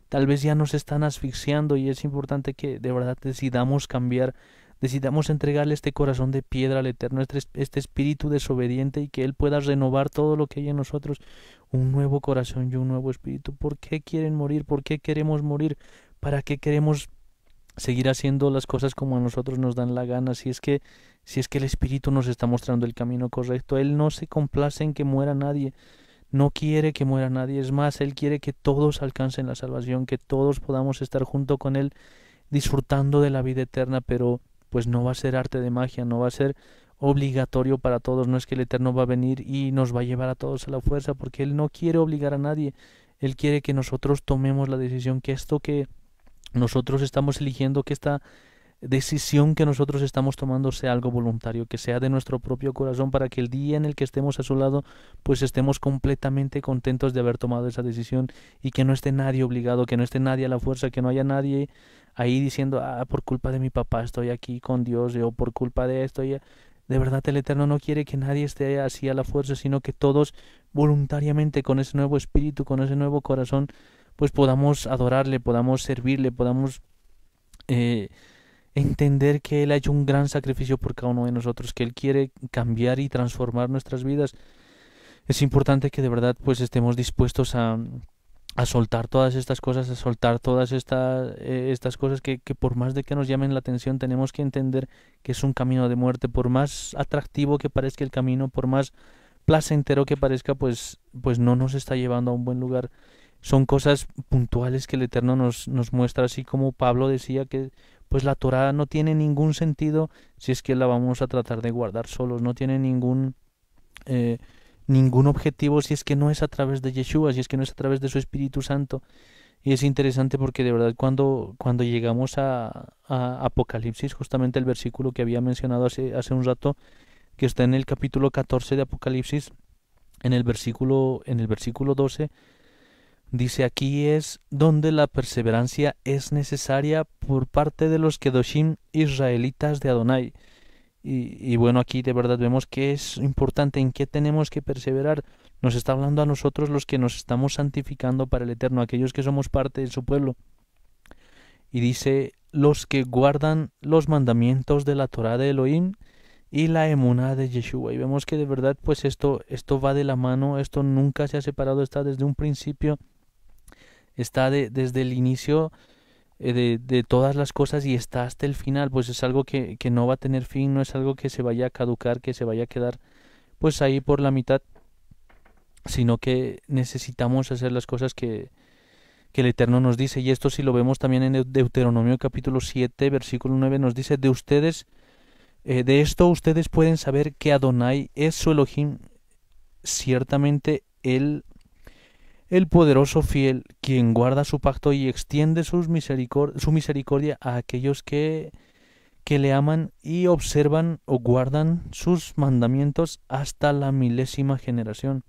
tal vez ya nos están asfixiando, y es importante que de verdad decidamos cambiar, decidamos entregarle este corazón de piedra al Eterno, este espíritu desobediente, y que Él pueda renovar todo lo que hay en nosotros, un nuevo corazón y un nuevo espíritu. ¿Por qué quieren morir? ¿Por qué queremos morir? ¿Para qué queremos seguir haciendo las cosas como a nosotros nos dan la gana? Si es que el Espíritu nos está mostrando el camino correcto, Él no se complace en que muera nadie. no quiere que muera nadie, es más, Él quiere que todos alcancen la salvación, que todos podamos estar junto con Él disfrutando de la vida eterna, pero pues no va a ser arte de magia, no va a ser obligatorio para todos, no es que el Eterno va a venir y nos va a llevar a todos a la fuerza, porque Él no quiere obligar a nadie, Él quiere que nosotros tomemos la decisión, que esto que nosotros estamos eligiendo, que esta decisión que nosotros estamos tomando sea algo voluntario, que sea de nuestro propio corazón, para que el día en el que estemos a su lado, pues estemos completamente contentos de haber tomado esa decisión y que no esté nadie obligado, que no esté nadie a la fuerza, que no haya nadie ahí diciendo, por culpa de mi papá estoy aquí con Dios, o por culpa de esto. De verdad el Eterno no quiere que nadie esté así a la fuerza, sino que todos voluntariamente, con ese nuevo espíritu, con ese nuevo corazón, pues podamos adorarle, podamos servirle, podamos entender que Él ha hecho un gran sacrificio por cada uno de nosotros, que Él quiere cambiar y transformar nuestras vidas. Es importante que de verdad pues estemos dispuestos a soltar todas estas cosas, a soltar todas estas cosas que por más de que nos llamen la atención, tenemos que entender que es un camino de muerte. Por más atractivo que parezca el camino, por más placentero que parezca, pues no nos está llevando a un buen lugar. Son cosas puntuales que el Eterno nos muestra, así como Pablo decía que pues la Torá no tiene ningún sentido si es que la vamos a tratar de guardar solos, no tiene eh, ningún objetivo si es que no es a través de Yeshua, si es que no es a través de su Espíritu Santo. Y es interesante porque de verdad cuando llegamos a Apocalipsis, justamente el versículo que había mencionado hace un rato, que está en el capítulo 14 de Apocalipsis, en el versículo 12, dice: aquí es donde la perseverancia es necesaria por parte de los kedoshim israelitas de Adonai. Y bueno, aquí de verdad vemos que es importante, en qué tenemos que perseverar. Nos está hablando a nosotros, los que nos estamos santificando para el Eterno, aquellos que somos parte de su pueblo. Y dice: los que guardan los mandamientos de la Torá de Elohim y la emuná de Yeshua. Y vemos que de verdad pues esto va de la mano, esto nunca se ha separado, está desde un principio, está desde el inicio de todas las cosas, y está hasta el final. Pues es algo que no va a tener fin, no es algo que se vaya a caducar, que se vaya a quedar pues ahí por la mitad, sino que necesitamos hacer las cosas que el Eterno nos dice. Y esto, si lo vemos también en Deuteronomio capítulo 7 versículo 9, nos dice: de esto ustedes pueden saber que Adonai es su Elohim, ciertamente Él, el poderoso fiel, quien guarda su pacto y extiende su misericordia a aquellos que le aman y observan o guardan sus mandamientos hasta la 1000ª generación.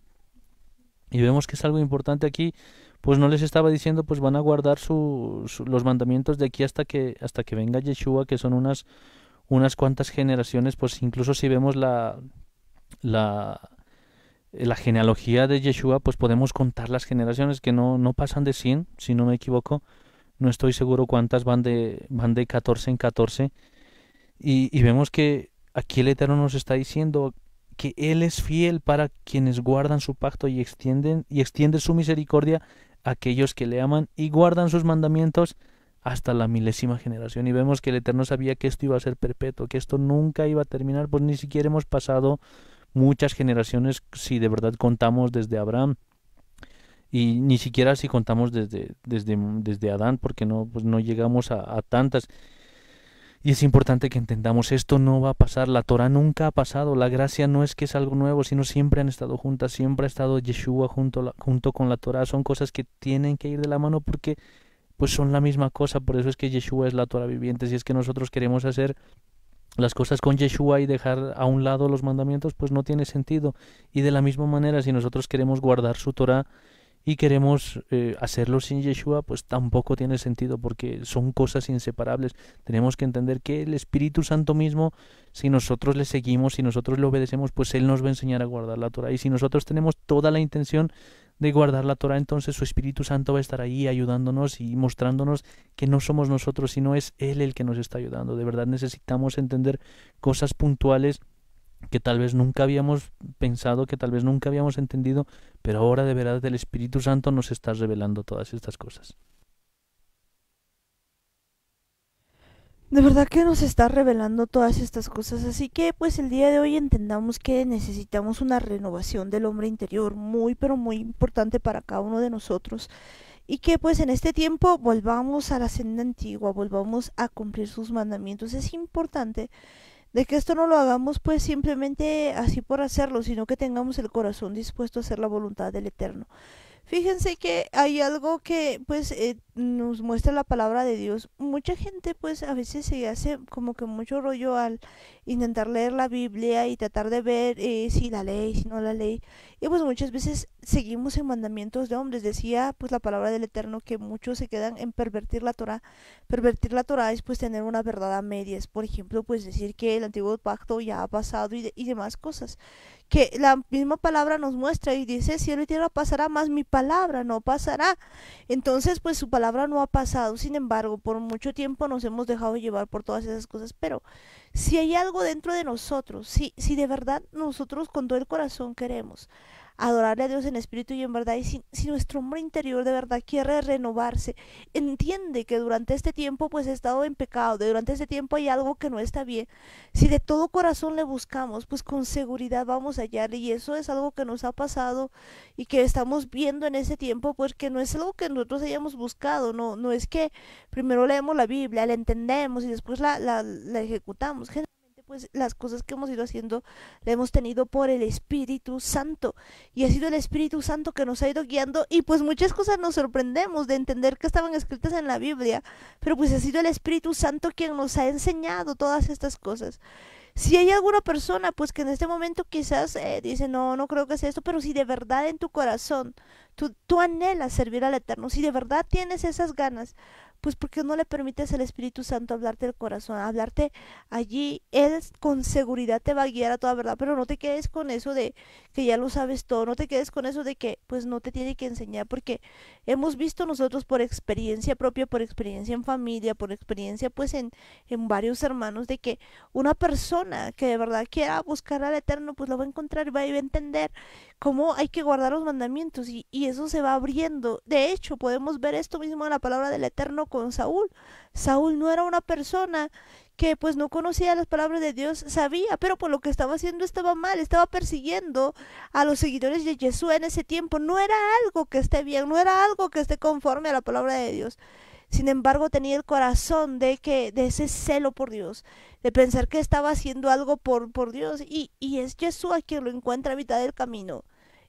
Y vemos que es algo importante aquí, pues no les estaba diciendo pues van a guardar los mandamientos de aquí hasta que venga Yeshua, que son unas cuantas generaciones. Pues incluso si vemos la, la genealogía de Yeshua, pues podemos contar las generaciones, que no pasan de 100, si no me equivoco. No estoy seguro cuántas, van de 14 en 14. Y vemos que aquí el Eterno nos está diciendo que Él es fiel para quienes guardan su pacto y extiende su misericordia a aquellos que le aman y guardan sus mandamientos hasta la 1000ª generación. Y vemos que el Eterno sabía que esto iba a ser perpetuo, que esto nunca iba a terminar, pues ni siquiera hemos pasado muchas generaciones si de verdad contamos desde Abraham, y ni siquiera si contamos desde Adán, porque pues no llegamos a tantas. Y es importante que entendamos, esto no va a pasar, la Torah nunca ha pasado, la gracia no es que es algo nuevo, sino siempre han estado juntas, siempre ha estado Yeshua junto con la Torah. Son cosas que tienen que ir de la mano porque pues son la misma cosa. Por eso es que Yeshua es la Torah viviente. Si es que nosotros queremos hacer las cosas con Yeshua y dejar a un lado los mandamientos, pues no tiene sentido. Y de la misma manera, si nosotros queremos guardar su Torah y queremos hacerlo sin Yeshua, pues tampoco tiene sentido, porque son cosas inseparables. Tenemos que entender que el Espíritu Santo mismo, si nosotros le seguimos, si nosotros le obedecemos, pues Él nos va a enseñar a guardar la Torah. Y si nosotros tenemos toda la intención de guardar la Torah, entonces su Espíritu Santo va a estar ahí ayudándonos y mostrándonos que no somos nosotros, sino es Él el que nos está ayudando. De verdad necesitamos entender cosas puntuales que tal vez nunca habíamos pensado, que tal vez nunca habíamos entendido, pero ahora de verdad el Espíritu Santo nos está revelando todas estas cosas. De verdad que nos está revelando todas estas cosas, así que pues el día de hoy entendamos que necesitamos una renovación del hombre interior muy pero muy importante para cada uno de nosotros y que pues en este tiempo volvamos a la senda antigua, volvamos a cumplir sus mandamientos. Es importante de que esto no lo hagamos pues simplemente así por hacerlo, sino que tengamos el corazón dispuesto a hacer la voluntad del Eterno. Fíjense que hay algo que pues nos muestra la palabra de Dios. Mucha gente pues a veces se hace como que mucho rollo al intentar leer la Biblia y tratar de ver si la ley, si no la ley. Y pues muchas veces seguimos en mandamientos de hombres. Decía pues la palabra del Eterno que muchos se quedan en pervertir la Torah. Pervertir la Torah es pues tener una verdad a medias. Por ejemplo pues decir que el antiguo pacto ya ha pasado y demás cosas que la misma palabra nos muestra y dice, cielo y tierra pasará, más mi palabra no pasará. Entonces, pues su palabra no ha pasado. Sin embargo, por mucho tiempo nos hemos dejado llevar por todas esas cosas. Pero si hay algo dentro de nosotros, si de verdad nosotros con todo el corazón queremos adorarle a Dios en espíritu y en verdad, y si nuestro hombre interior de verdad quiere renovarse, entiende que durante este tiempo pues he estado en pecado, de durante este tiempo hay algo que no está bien, si de todo corazón le buscamos, pues con seguridad vamos a hallarle. Y eso es algo que nos ha pasado y que estamos viendo en ese tiempo, pues que no es algo que nosotros hayamos buscado, no es que primero leemos la Biblia, la entendemos y después la ejecutamos. Generalmente pues las cosas que hemos ido haciendo la hemos tenido por el Espíritu Santo y ha sido el Espíritu Santo que nos ha ido guiando y pues muchas cosas nos sorprendemos de entender que estaban escritas en la Biblia, pero pues ha sido el Espíritu Santo quien nos ha enseñado todas estas cosas. Si hay alguna persona pues que en este momento quizás dice no creo que sea esto, pero si de verdad en tu corazón tú anhelas servir al Eterno, si de verdad tienes esas ganas, pues porque no le permites al Espíritu Santo hablarte del corazón, hablarte allí, Él con seguridad te va a guiar a toda verdad, pero no te quedes con eso de que ya lo sabes todo, no te quedes con eso de que pues no te tiene que enseñar, porque hemos visto nosotros por experiencia propia, por experiencia en familia, por experiencia pues en varios hermanos, de que una persona que de verdad quiera buscar al Eterno, pues lo va a encontrar y va a entender cómo hay que guardar los mandamientos y eso se va abriendo. De hecho, podemos ver esto mismo en la palabra del Eterno con Saúl. Saúl no era una persona que pues no conocía las palabras de Dios, sabía, pero por lo que estaba haciendo estaba mal, estaba persiguiendo a los seguidores de Jesús en ese tiempo. No era algo que esté bien, no era algo que esté conforme a la palabra de Dios. Sin embargo, tenía el corazón de ese celo por Dios, de pensar que estaba haciendo algo por Dios. Y es Jesús a quien lo encuentra a mitad del camino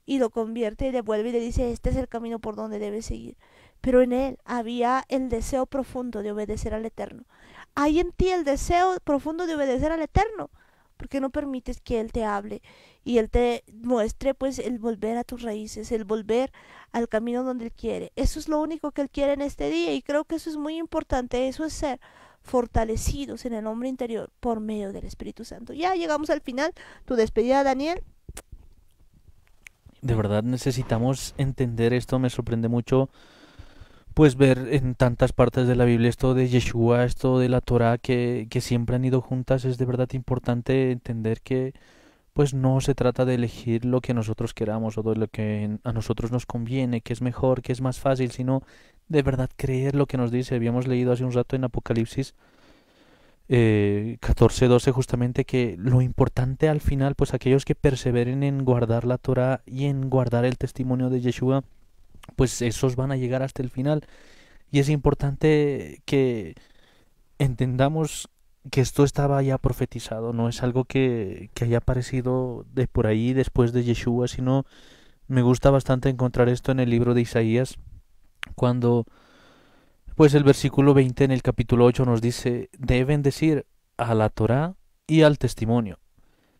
y lo convierte y le vuelve y le dice, este es el camino por donde debes seguir. Pero en él había el deseo profundo de obedecer al Eterno. Hay en ti el deseo profundo de obedecer al Eterno, porque no permites que Él te hable y Él te muestre pues el volver a tus raíces, el volver al camino donde Él quiere. Eso es lo único que Él quiere en este día y creo que eso es muy importante, eso es ser fortalecidos en el hombre interior por medio del Espíritu Santo. Ya llegamos al final, tu despedida, Daniel. De verdad necesitamos entender esto, me sorprende mucho pues ver en tantas partes de la Biblia esto de Yeshua, esto de la Torah que siempre han ido juntas. Es de verdad importante entender que pues no se trata de elegir lo que nosotros queramos o de lo que a nosotros nos conviene, que es mejor, que es más fácil, sino de verdad creer lo que nos dice. Habíamos leído hace un rato en Apocalipsis 14:12 justamente que lo importante al final, pues aquellos que perseveren en guardar la Torah y en guardar el testimonio de Yeshua, pues esos van a llegar hasta el final. Y es importante que entendamos que esto estaba ya profetizado, no es algo que haya aparecido de por ahí después de Yeshua, sino me gusta bastante encontrar esto en el libro de Isaías, cuando pues el versículo 20 en el capítulo 8 nos dice, deben decir a la Torá y al testimonio.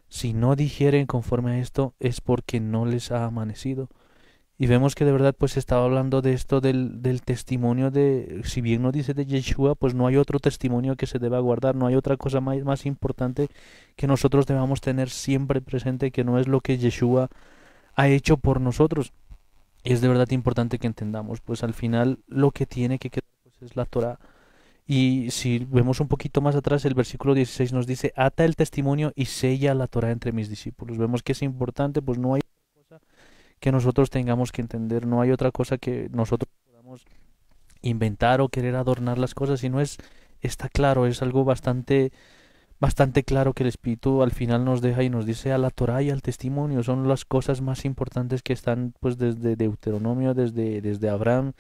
Si no digieren conforme a esto es porque no les ha amanecido. Y vemos que de verdad pues estaba hablando de esto del testimonio de, si bien no dice de Yeshua, pues no hay otro testimonio que se deba guardar, no hay otra cosa más importante que nosotros debamos tener siempre presente, que no es lo que Yeshua ha hecho por nosotros. Y es de verdad importante que entendamos, pues al final lo que tiene que quedar pues, es la Torah. Y si vemos un poquito más atrás, el versículo 16 nos dice, ata el testimonio y sella la Torah entre mis discípulos. Vemos que es importante, pues no hay cosa que nosotros tengamos que entender, no hay otra cosa que nosotros podamos inventar o querer adornar las cosas, sino es está claro, es algo bastante claro que el Espíritu al final nos deja y nos dice a la Torá y al testimonio, son las cosas más importantes que están pues desde Deuteronomio, desde Abraham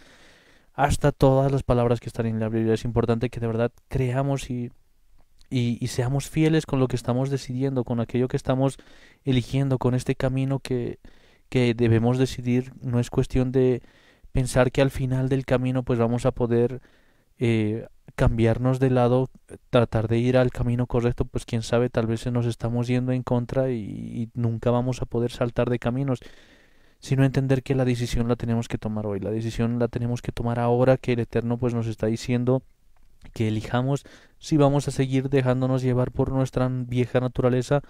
hasta todas las palabras que están en la Biblia. Es importante que de verdad creamos y seamos fieles con lo que estamos decidiendo, con aquello que estamos eligiendo, con este camino que debemos decidir. No es cuestión de pensar que al final del camino pues vamos a poder eh, cambiarnos de lado, tratar de ir al camino correcto, pues quién sabe, tal vez nos estamos yendo en contra y nunca vamos a poder saltar de caminos, sino entender que la decisión la tenemos que tomar hoy, la decisión la tenemos que tomar ahora que el Eterno pues nos está diciendo que elijamos si vamos a seguir dejándonos llevar por nuestra vieja naturaleza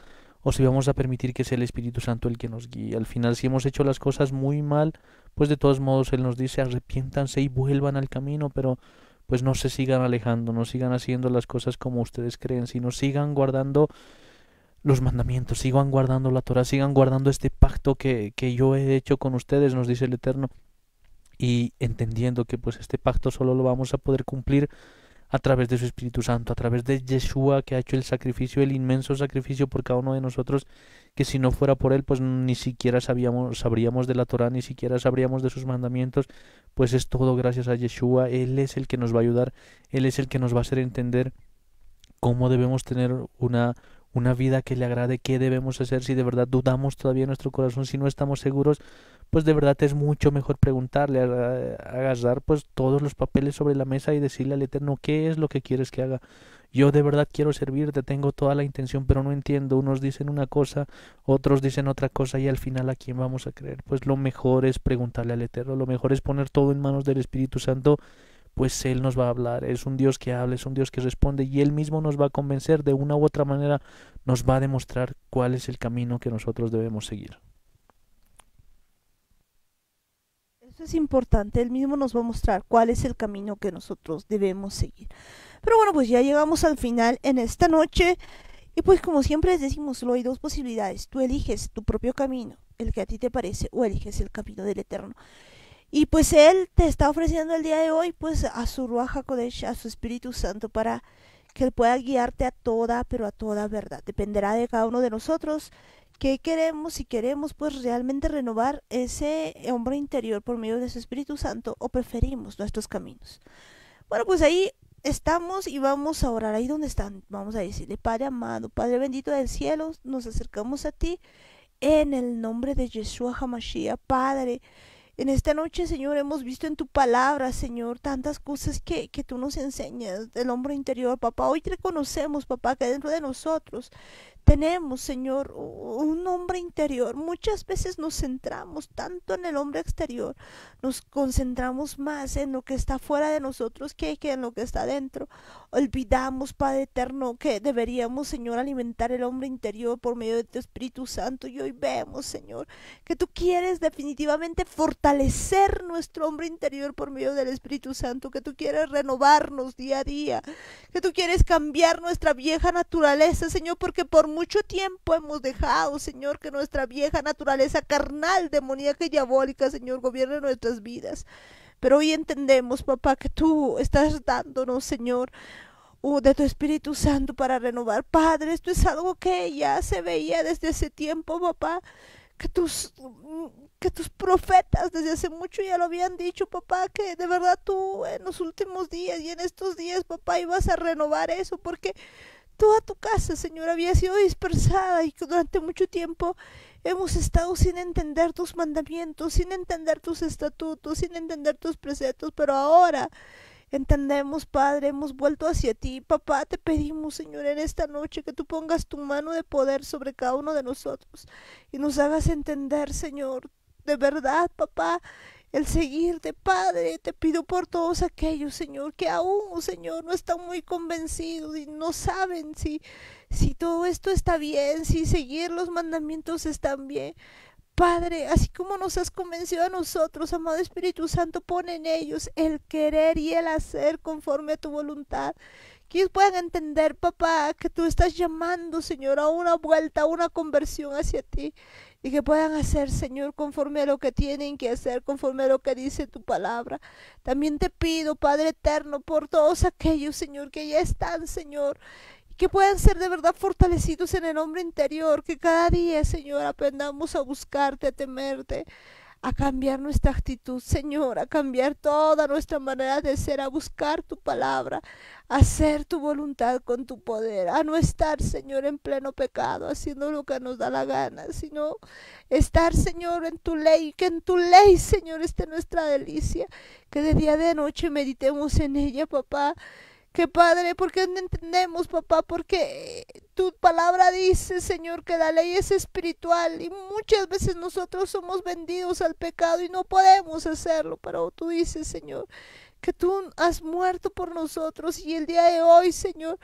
o si vamos a permitir que sea el Espíritu Santo el que nos guíe. Al final, si hemos hecho las cosas muy mal, pues de todos modos Él nos dice arrepiéntanse y vuelvan al camino, pero pues no se sigan alejando, no sigan haciendo las cosas como ustedes creen, sino sigan guardando los mandamientos, sigan guardando la Torah, sigan guardando este pacto que yo he hecho con ustedes, nos dice el Eterno, y entendiendo que pues este pacto solo lo vamos a poder cumplir a través de su Espíritu Santo, a través de Yeshua que ha hecho el sacrificio, el inmenso sacrificio por cada uno de nosotros, que si no fuera por él, pues ni siquiera sabríamos de la Torah, ni siquiera sabríamos de sus mandamientos, pues es todo gracias a Yeshua. Él es el que nos va a ayudar, Él es el que nos va a hacer entender cómo debemos tener una vida que le agrade, qué debemos hacer, si de verdad dudamos todavía en nuestro corazón, si no estamos seguros, pues de verdad es mucho mejor preguntarle, agarrar pues todos los papeles sobre la mesa y decirle al Eterno qué es lo que quieres que haga. Yo de verdad quiero servirte, tengo toda la intención, pero no entiendo. Unos dicen una cosa, otros dicen otra cosa y al final ¿a quién vamos a creer? Pues lo mejor es preguntarle al Eterno, lo mejor es poner todo en manos del Espíritu Santo, pues Él nos va a hablar, es un Dios que habla, es un Dios que responde y Él mismo nos va a convencer de una u otra manera, nos va a demostrar cuál es el camino que nosotros debemos seguir. Eso es importante, él mismo nos va a mostrar cuál es el camino que nosotros debemos seguir. Pero bueno, pues ya llegamos al final en esta noche y pues como siempre les decimos, solo hay dos posibilidades, tú eliges tu propio camino, el que a ti te parece, o eliges el camino del Eterno. Y pues Él te está ofreciendo el día de hoy pues a su Ruach HaKodesh, a su Espíritu Santo para que Él pueda guiarte a toda, pero a toda verdad. Dependerá de cada uno de nosotros qué queremos, si queremos pues realmente renovar ese hombre interior por medio de su Espíritu Santo o preferimos nuestros caminos. Bueno, pues ahí estamos y vamos a orar ahí donde están. Vamos a decirle, Padre amado, Padre bendito del cielo, nos acercamos a ti en el nombre de Yeshua HaMashiach, Padre. En esta noche, Señor, hemos visto en tu palabra, Señor, tantas cosas que tú nos enseñas del hombre interior, papá. Hoy reconocemos, papá, que dentro de nosotros tenemos, Señor, un hombre interior. Muchas veces nos centramos tanto en el hombre exterior, nos concentramos más en lo que está fuera de nosotros que en lo que está dentro. Olvidamos, Padre eterno, que deberíamos, Señor, alimentar el hombre interior por medio de tu Espíritu Santo. Y hoy vemos, Señor, que tú quieres definitivamente fortalecer nuestro hombre interior por medio del Espíritu Santo, que tú quieres renovarnos día a día, que tú quieres cambiar nuestra vieja naturaleza, Señor, porque por mucho tiempo hemos dejado, Señor, que nuestra vieja naturaleza carnal, demoníaca y diabólica, Señor, gobierne nuestras vidas. Pero hoy entendemos, papá, que tú estás dándonos, Señor, de tu Espíritu Santo para renovar. Padre, esto es algo que ya se veía desde ese tiempo, papá, que tus profetas desde hace mucho ya lo habían dicho, papá, que de verdad tú en los últimos días y en estos días, papá, ibas a renovar eso, porque toda tu casa, Señor, había sido dispersada y que durante mucho tiempo hemos estado sin entender tus mandamientos, sin entender tus estatutos, sin entender tus preceptos, pero ahora entendemos, Padre, hemos vuelto hacia ti. Papá, te pedimos, Señor, en esta noche que tú pongas tu mano de poder sobre cada uno de nosotros y nos hagas entender, Señor, de verdad, papá, el seguirte, Padre. Te pido por todos aquellos, Señor, que aún, Señor, no están muy convencidos y no saben si todo esto está bien, si seguir los mandamientos están bien. Padre, así como nos has convencido a nosotros, amado Espíritu Santo, pon en ellos el querer y el hacer conforme a tu voluntad. Que ellos puedan entender, papá, que tú estás llamando, Señor, a una vuelta, a una conversión hacia ti. Y que puedan hacer, Señor, conforme a lo que tienen que hacer, conforme a lo que dice tu palabra. También te pido, Padre eterno, por todos aquellos, Señor, que ya están, Señor, que puedan ser de verdad fortalecidos en el hombre interior, que cada día, Señor, aprendamos a buscarte, a temerte, a cambiar nuestra actitud, Señor, a cambiar toda nuestra manera de ser, a buscar tu palabra, a hacer tu voluntad con tu poder, a no estar, Señor, en pleno pecado, haciendo lo que nos da la gana, sino estar, Señor, en tu ley, que en tu ley, Señor, esté nuestra delicia, que de día de noche meditemos en ella, papá. Que Padre, porque no entendemos, papá, porque tu palabra dice, Señor, que la ley es espiritual y muchas veces nosotros somos vendidos al pecado y no podemos hacerlo, pero tú dices, Señor, que tú has muerto por nosotros y el día de hoy, Señor,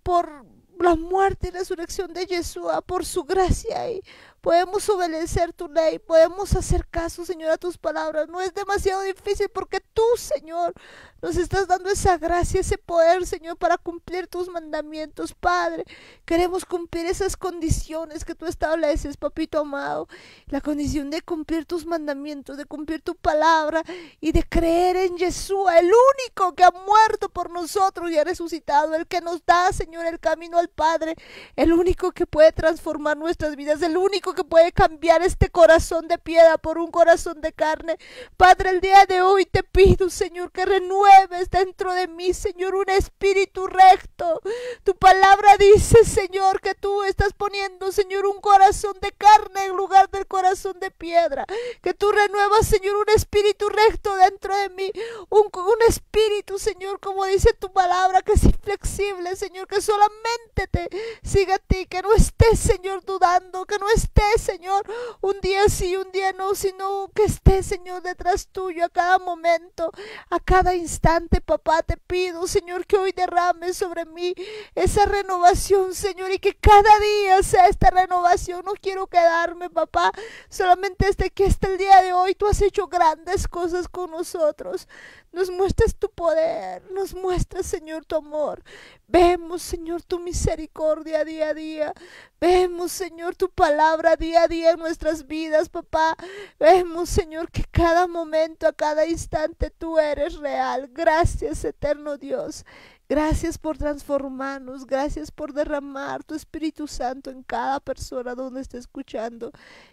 por la muerte y resurrección de Yeshua, por su gracia y podemos obedecer tu ley, podemos hacer caso, Señor, a tus palabras. No es demasiado difícil porque tú, Señor, nos estás dando esa gracia, ese poder, Señor, para cumplir tus mandamientos, Padre. Queremos cumplir esas condiciones que tú estableces, papito amado. La condición de cumplir tus mandamientos, de cumplir tu palabra y de creer en Yeshua, el único que ha muerto por nosotros y ha resucitado, el que nos da, Señor, el camino al Padre, el único que puede transformar nuestras vidas, el único que puede cambiar este corazón de piedra por un corazón de carne. Padre, el día de hoy te pido, Señor, que renueves dentro de mí, Señor, un espíritu recto. Tu palabra dice, Señor, que tú estás poniendo, Señor, un corazón de carne en lugar del corazón de piedra. Que tú renuevas, Señor, un espíritu recto dentro de mí. Un espíritu, Señor, como dice tu palabra, que es inflexible, Señor, que solamente te siga a ti, que no estés, Señor, dudando, que no estés, Señor, un día sí, un día no, sino que estés, Señor, detrás tuyo a cada momento, a cada instante, papá. Te pido, Señor, que hoy derrames sobre mí esa renovación, Señor, y que cada día sea esta renovación. No quiero quedarme, papá, solamente hasta el día de hoy. Tú has hecho grandes cosas con nosotros. Nos muestras tu poder, nos muestras, Señor, tu amor. Vemos, Señor, tu misericordia día a día. Vemos, Señor, tu palabra día a día en nuestras vidas, papá. Vemos, Señor, que cada momento, a cada instante tú eres real. Gracias, eterno Dios. Gracias por transformarnos, gracias por derramar tu Espíritu Santo en cada persona donde esté escuchando.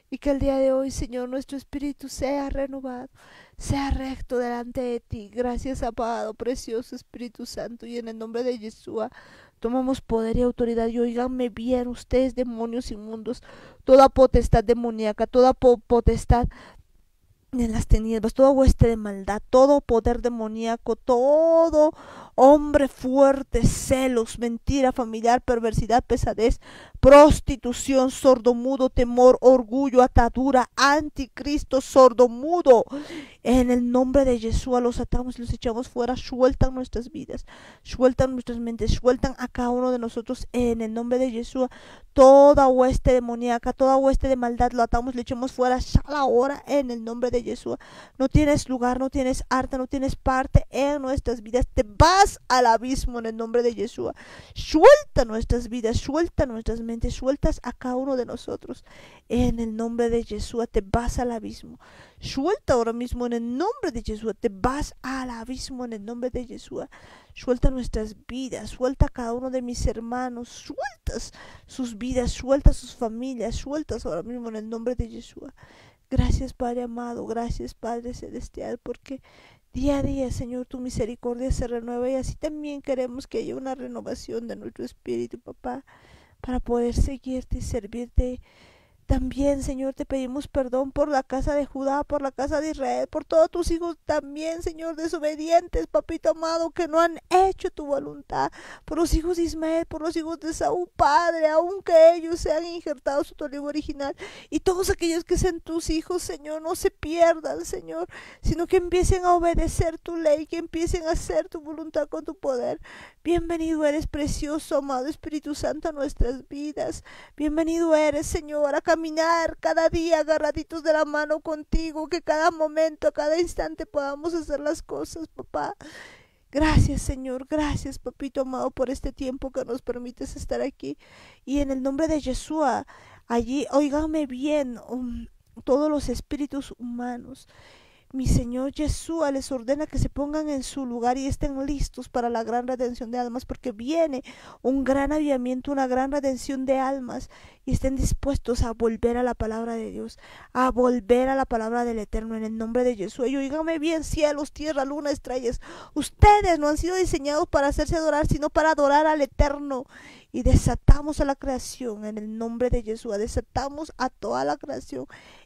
Y que el día de hoy, Señor, nuestro espíritu sea renovado, sea recto delante de ti. Gracias, amado, precioso Espíritu Santo. Y en el nombre de Yeshua tomamos poder y autoridad. Y oíganme bien ustedes, demonios inmundos, toda potestad demoníaca, toda potestad en las tinieblas, toda hueste de maldad, todo poder demoníaco, todo hombre fuerte, celos, mentira familiar, perversidad, pesadez, prostitución, sordomudo, temor, orgullo, atadura, anticristo, sordomudo. En el nombre de Yeshua los atamos y los echamos fuera. Sueltan nuestras vidas, sueltan nuestras mentes, sueltan a cada uno de nosotros en el nombre de Yeshua. Toda hueste demoníaca, toda hueste de maldad lo atamos, le echamos fuera. Sal ahora en el nombre de Yeshua. No tienes lugar, no tienes arte, no tienes parte en nuestras vidas. Te vas al abismo en el nombre de Yeshua. Suelta nuestras vidas, suelta nuestras mentes, sueltas a cada uno de nosotros. En el nombre de Yeshua te vas al abismo. Suelta ahora mismo en el nombre de Yeshua. Te vas al abismo en el nombre de Yeshua. Suelta nuestras vidas, suelta a cada uno de mis hermanos, sueltas sus vidas, suelta sus familias, sueltas ahora mismo en el nombre de Yeshua. Gracias, Padre amado, gracias, Padre celestial, porque día a día, Señor, tu misericordia se renueva y así también queremos que haya una renovación de nuestro espíritu, papá, para poder seguirte y servirte. También, Señor, te pedimos perdón por la casa de Judá, por la casa de Israel, por todos tus hijos también, Señor, desobedientes, papito amado, que no han hecho tu voluntad, por los hijos de Ismael, por los hijos de Saúl, Padre, aunque ellos sean injertados en tu lengua original, y todos aquellos que sean tus hijos, Señor, no se pierdan, Señor, sino que empiecen a obedecer tu ley, que empiecen a hacer tu voluntad con tu poder. Bienvenido eres, precioso, amado Espíritu Santo, a nuestras vidas. Bienvenido eres, Señor, a caminar cada día agarraditos de la mano contigo, que cada momento, a cada instante podamos hacer las cosas, papá. Gracias, Señor, gracias, papito amado, por este tiempo que nos permites estar aquí. Y en el nombre de Yeshua, allí, óigame bien, todos los espíritus humanos. Mi Señor Yeshua les ordena que se pongan en su lugar y estén listos para la gran redención de almas, porque viene un gran avivamiento, una gran redención de almas, y estén dispuestos a volver a la palabra de Dios, a volver a la palabra del Eterno en el nombre de Yeshua. Y oígame bien, cielos, tierra, luna, estrellas, ustedes no han sido diseñados para hacerse adorar, sino para adorar al Eterno. Y desatamos a la creación en el nombre de Yeshua, desatamos a toda la creación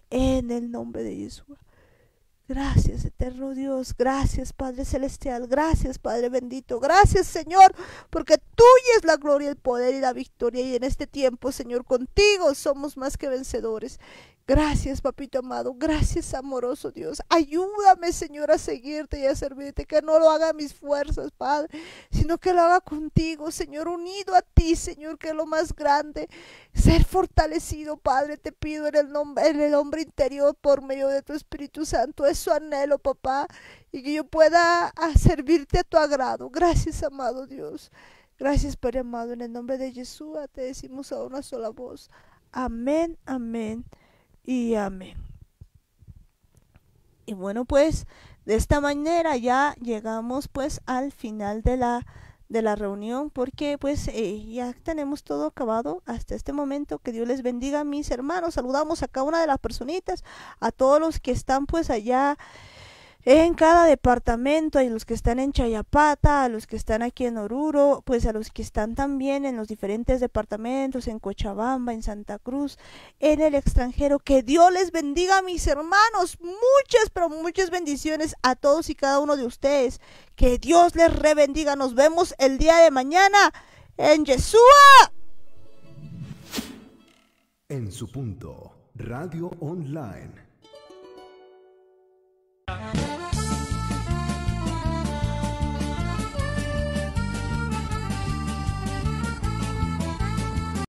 en el nombre de Yeshua. Gracias, eterno Dios, gracias, Padre Celestial, gracias, Padre bendito, gracias, Señor, porque tuya es la gloria, el poder y la victoria, y en este tiempo, Señor, contigo somos más que vencedores. Gracias, papito amado, gracias, amoroso Dios. Ayúdame, Señor, a seguirte y a servirte, que no lo haga a mis fuerzas, Padre, sino que lo haga contigo, Señor, unido a ti, Señor, que es lo más grande. Ser fortalecido, Padre, te pido en el hombre interior por medio de tu Espíritu Santo. Eso anhelo, papá, y que yo pueda servirte a tu agrado. Gracias, amado Dios. Gracias, Padre amado, en el nombre de Yeshua te decimos a una sola voz. Amén, amén y amén. Y bueno, pues de esta manera ya llegamos pues al final de la reunión, porque pues ya tenemos todo acabado hasta este momento. Que Dios les bendiga, mis hermanos. Saludamos a cada una de las personitas, a todos los que están pues allá en cada departamento, a los que están en Chayapata, a los que están aquí en Oruro, pues a los que están también en los diferentes departamentos, en Cochabamba, en Santa Cruz, en el extranjero. Que Dios les bendiga, mis hermanos. Muchas, pero muchas bendiciones a todos y cada uno de ustedes. Que Dios les rebendiga. Nos vemos el día de mañana en Yeshua. En su punto, Radio Online.